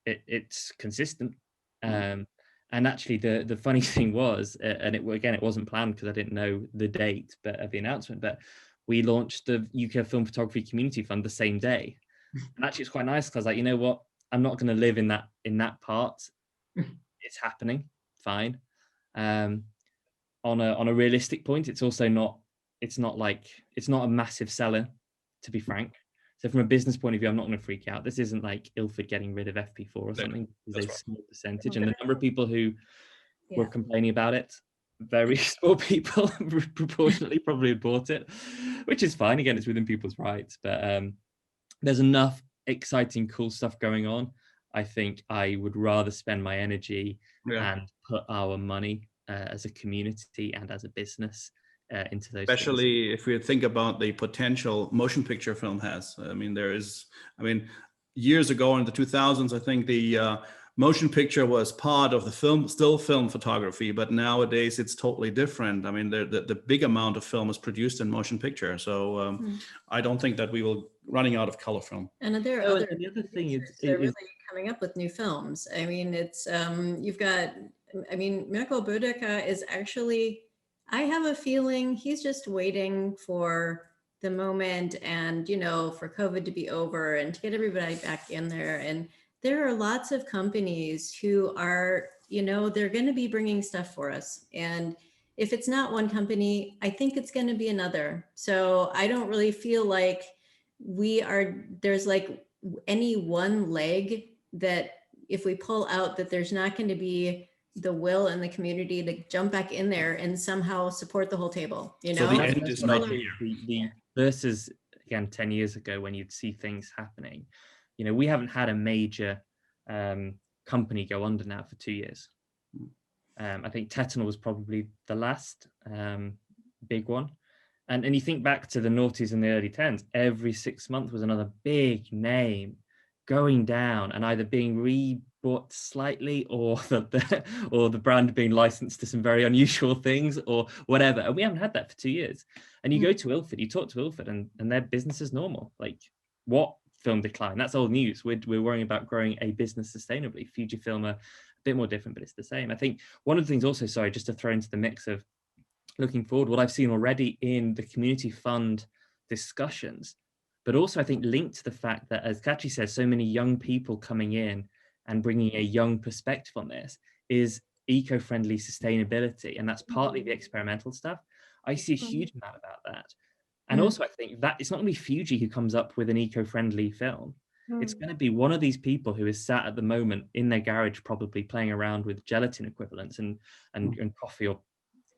it's consistent. And actually, the funny thing was, and it wasn't planned because I didn't know the date of the announcement, but we launched the UK Film Photography Community Fund the same day. And actually, it's quite nice because I was like, you know what, I'm not going to live in that part. It's happening, fine. On a realistic point, it's also not. It's not a massive seller, to be frank. So from a business point of view, I'm not going to freak out. This isn't like Ilford getting rid of FP4 or something. It's a small percentage. And the number of people who were complaining about it, very small people proportionately probably bought it, which is fine. Again, it's within people's rights. But there's enough exciting, cool stuff going on. I think I would rather spend my energy and put our money as a community and as a business into those especially things. If we think about the potential motion picture film has. I mean, years ago in the 2000s, I think the motion picture was part of the still film photography, but nowadays it's totally different. I mean, the big amount of film is produced in motion picture. So I don't think that we will running out of color film. And there are the other thing is really coming up with new films. I mean, it's you've got, I mean, Mirko Bödecker is actually, I have a feeling he's just waiting for the moment and, you know, for COVID to be over and to get everybody back in there. And there are lots of companies who are, you know, they're going to be bringing stuff for us. And if it's not one company, I think it's going to be another. So I don't really feel like there's like any one leg that if we pull out, that there's not going to be the will in the community to jump back in there and somehow support the whole table, you know? So the end is not here. The versus, again, 10 years ago when you'd see things happening, you know, we haven't had a major company go under now for 2 years. I think Tetanol was probably the last big one. And you think back to the noughties and the early 10s, every 6 months was another big name going down and either being rebought slightly or the brand being licensed to some very unusual things or whatever. And we haven't had that for 2 years. And you go to Ilford, you talk to Ilford and their business is normal. Like, what film decline? That's old news. We're worrying about growing a business sustainably. Fujifilm are a bit more different, but it's the same. I think one of the things also, sorry, just to throw into the mix of looking forward, what I've seen already in the community fund discussions, but also I think linked to the fact that, as Katri says, so many young people coming in and bringing a young perspective on this is eco-friendly sustainability. And that's partly the experimental stuff. I see a huge amount about that. And also I think that it's not going to be Fuji who comes up with an eco-friendly film. It's going to be one of these people who is sat at the moment in their garage, probably playing around with gelatin equivalents and coffee or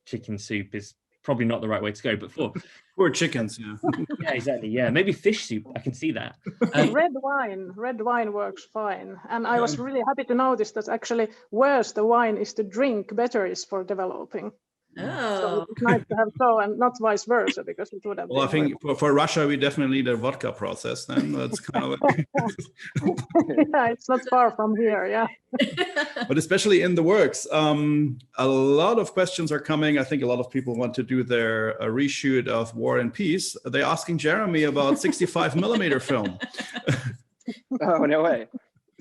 chicken soup is probably not the right way to go, but for Poor chickens, yeah. yeah, exactly, yeah, maybe fish soup, I can see that. Red wine works fine, and I was really happy to notice that actually worse the wine is to drink, better is for developing. So it's nice to have so, and not vice versa, because it would have Well, I been think for Russia, we definitely need a vodka process then. That's kind of like... yeah, it's not far from here, yeah. But especially in the works, a lot of questions are coming. I think a lot of people want to do their reshoot of War and Peace. They're asking Jeremy about 65 millimeter film. Oh, no way.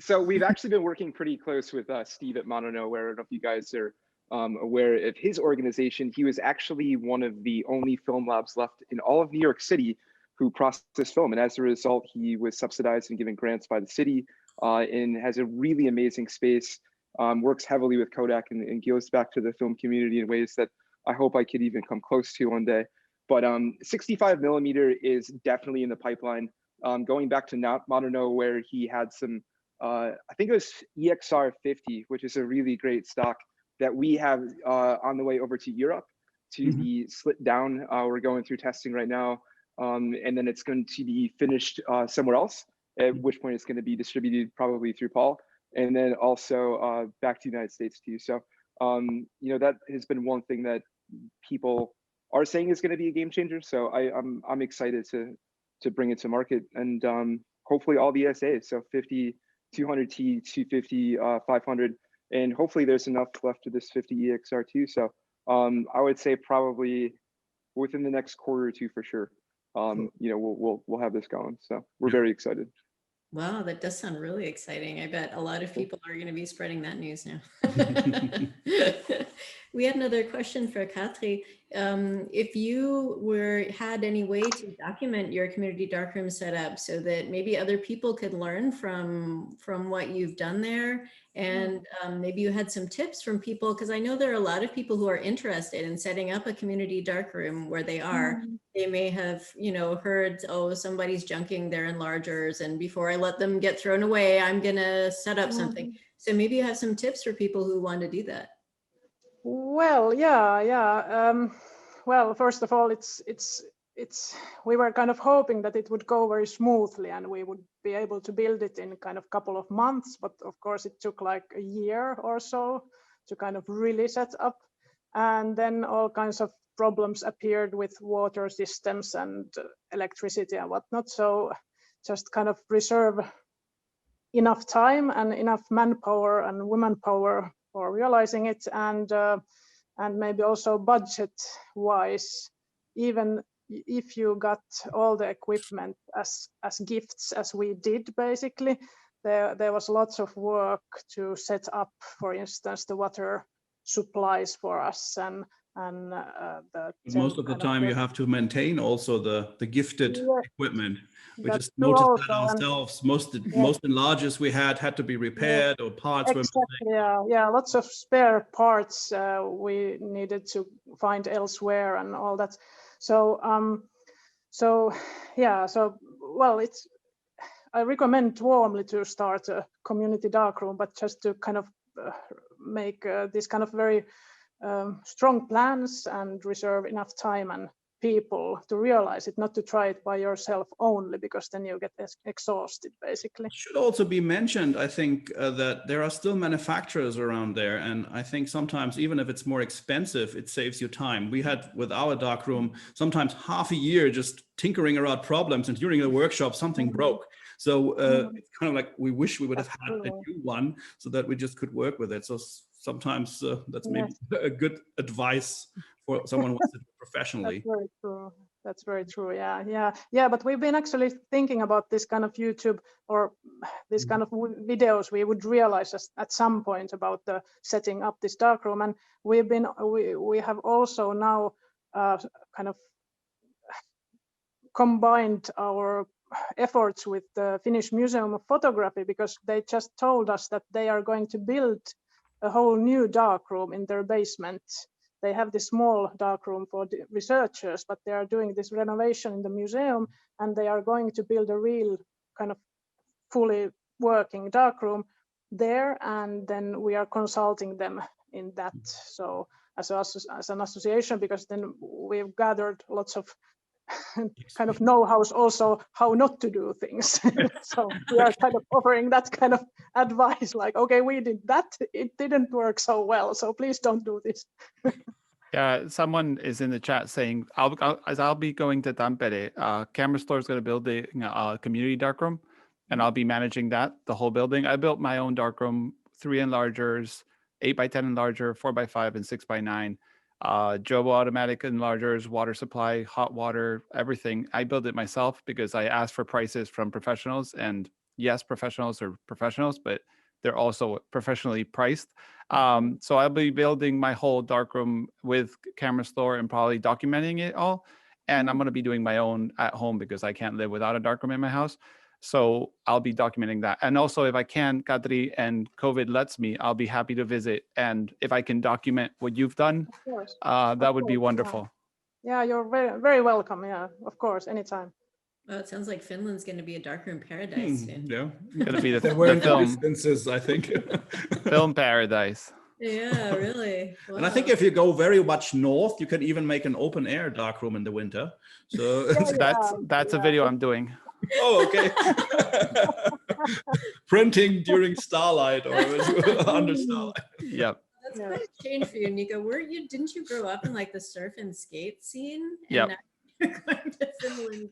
So we've actually been working pretty close with Steve at Mono Nowhere. I don't know if you guys are aware of his organization. He was actually one of the only film labs left in all of New York City who processed film. And as a result, he was subsidized and given grants by the city and has a really amazing space, works heavily with Kodak and gives back to the film community in ways that I hope I could even come close to one day. But 65 millimeter is definitely in the pipeline. Going back to Mono Nowhere, he had some, I think it was EXR 50, which is a really great stock that we have on the way over to Europe to be slit down. We're going through testing right now. And then it's going to be finished somewhere else, at which point it's going to be distributed probably through Paul, and then also back to the United States too. So, you know, that has been one thing that people are saying is going to be a game changer. So I'm excited to bring it to market, and hopefully all the ESAs, so 50, 200T, 250, 500, and hopefully there's enough left of this 50 EXR2. So I would say probably within the next quarter or two for sure. You know, we'll have this going. So we're very excited. Wow, that does sound really exciting. I bet a lot of people are going to be spreading that news now. We had another question for Katri. If you had any way to document your community darkroom setup so that maybe other people could learn from what you've done there, and maybe you had some tips from people, because I know there are a lot of people who are interested in setting up a community darkroom where they are. They may have, you know, heard, oh, somebody's junking their enlargers, and before I let them get thrown away, I'm gonna set up something. So maybe you have some tips for people who want to do that. Well, yeah. Well, first of all, we were kind of hoping that it would go very smoothly and we would be able to build it in kind of couple of months, but of course it took like a year or so to kind of really set up, and then all kinds of problems appeared with water systems and electricity and whatnot. So just kind of reserve enough time and enough manpower and woman power for realizing it, and maybe also budget wise, even if you got all the equipment as gifts, as we did basically, there was lots of work to set up, for instance, the water supplies for us, and and most of the time you have to maintain also the gifted equipment. We just noticed that ourselves. Most enlargers we had to be repaired, or parts were missing. Yeah, lots of spare parts we needed to find elsewhere and all that. So well, I recommend warmly to start a community darkroom, but just to kind of make this kind of very strong plans and reserve enough time and people to realize it, not to try it by yourself only, because then you get exhausted basically. It should also be mentioned, I think, that there are still manufacturers around there, and I think sometimes even if it's more expensive, it saves you time. We had with our darkroom sometimes half a year just tinkering around problems, and during the workshop something broke. So it's kind of like we wish we would have had a new one so that we just could work with it. So sometimes that's maybe a good advice for someone who wants to do it professionally. That's very true. That's very true. Yeah. But we've been actually thinking about this kind of YouTube or this kind of videos we would realize at some point about the setting up this darkroom, and we have also now kind of combined our efforts with the Finnish Museum of Photography, because they just told us that they are going to build a whole new darkroom in their basement. They have this small darkroom for the researchers, but they are doing this renovation in the museum, and they are going to build a real kind of fully working darkroom there, and then we are consulting them in that. So as an association, because then we've gathered lots of kind of know-hows also how not to do things. So we are kind of offering that kind of advice, like, okay, we did that, it didn't work so well, so please don't do this. Yeah, someone is in the chat saying, I'll be going to Tampere. Camera Store is going to build a community darkroom, and I'll be managing that, the whole building. I built my own darkroom, 3 enlargers, 8x10 enlarger, 4x5, and 6x9. Jobo automatic enlargers, water supply, hot water, everything. I built it myself because I asked for prices from professionals, and yes, professionals are professionals, but they're also professionally priced. So I'll be building my whole darkroom with Camera Store and probably documenting it all. And I'm going to be doing my own at home because I can't live without a darkroom in my house. So I'll be documenting that. And also, if I can, Katri, and COVID lets me, I'll be happy to visit. And if I can document what you've done, that would be wonderful. Yeah, you're very, very welcome. Yeah, of course, anytime. Well, it sounds like Finland's going to be a darkroom paradise soon. Yeah, it's going to be the film. I think. Film paradise. Yeah, really. Wow. And I think if you go very much north, you can even make an open air darkroom in the winter. So that's a video I'm doing. Oh, okay. Printing during starlight or under starlight. Yep. That's quite a change for you, Nico. Didn't you grow up in like the surf and skate scene? Yep. You're going to Finland.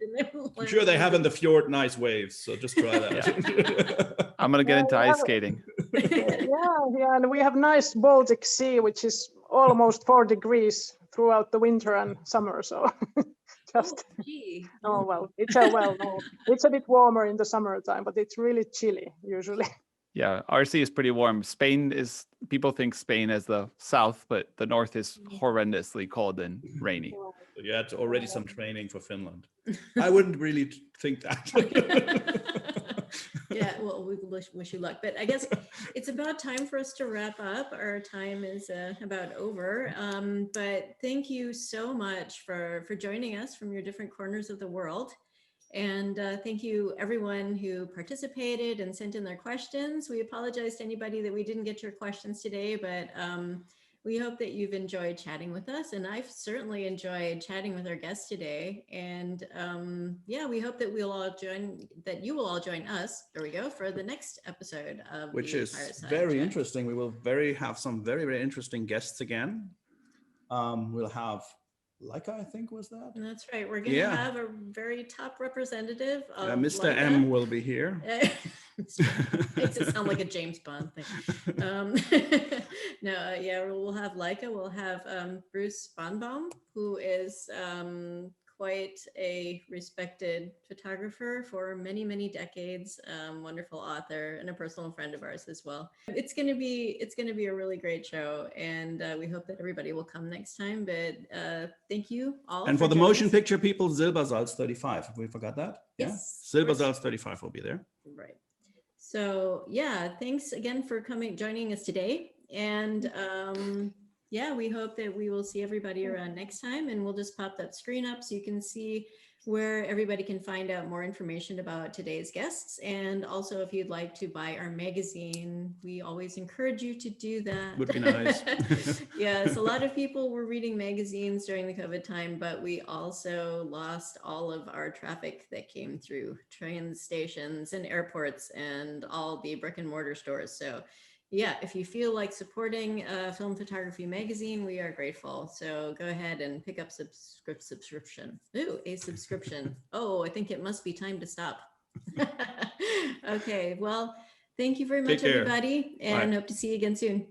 I'm sure they have in the fjord nice waves, so just try that. Yeah. I'm gonna get into ice skating. Yeah, and we have nice Baltic Sea, which is almost 4 degrees throughout the winter and summer. So just it's a bit warmer in the summertime, but it's really chilly usually. Yeah, RC is pretty warm. People think Spain as the south, but the north is horrendously cold and rainy. So you had already some training for Finland. I wouldn't really think that. Yeah, well, we wish you luck. But I guess it's about time for us to wrap up. Our time is about over. But thank you so much for joining us from your different corners of the world. And thank you everyone who participated and sent in their questions. We apologize to anybody that we didn't get your questions today, but we hope that you've enjoyed chatting with us. And I've certainly enjoyed chatting with our guests today. And yeah, we hope that you will all join us, there we go, for the next episode of Which is Fireside very Chat. interesting. We will have some very, very interesting guests again. We'll have Leica, I think was that? That's right. We're going to have a very top representative of Mr. Leica. M will be here. Makes it sound like a James Bond thing. We'll have Leica. We'll have Bruce Barnbaum, who is quite a respected photographer for many, many decades, wonderful author and a personal friend of ours as well. It's going to be a really great show, and we hope that everybody will come next time. But thank you all. And for the motion picture people, Silbersalz 35. Have we forgot that? Yes. Yeah. Silbersalz 35 will be there. Right. So yeah, thanks again for joining us today. And yeah, we hope that we will see everybody around next time, and we'll just pop that screen up so you can see where everybody can find out more information about today's guests. And also, if you'd like to buy our magazine, we always encourage you to do that. Would be nice. Yes, a lot of people were reading magazines during the COVID time, but we also lost all of our traffic that came through train stations and airports and all the brick and mortar stores. So yeah, if you feel like supporting a film photography magazine, we are grateful. So go ahead and pick up subscription. Ooh, a subscription. Oh, I think it must be time to stop. Okay, well, thank you very much, everybody, and hope to see you again soon.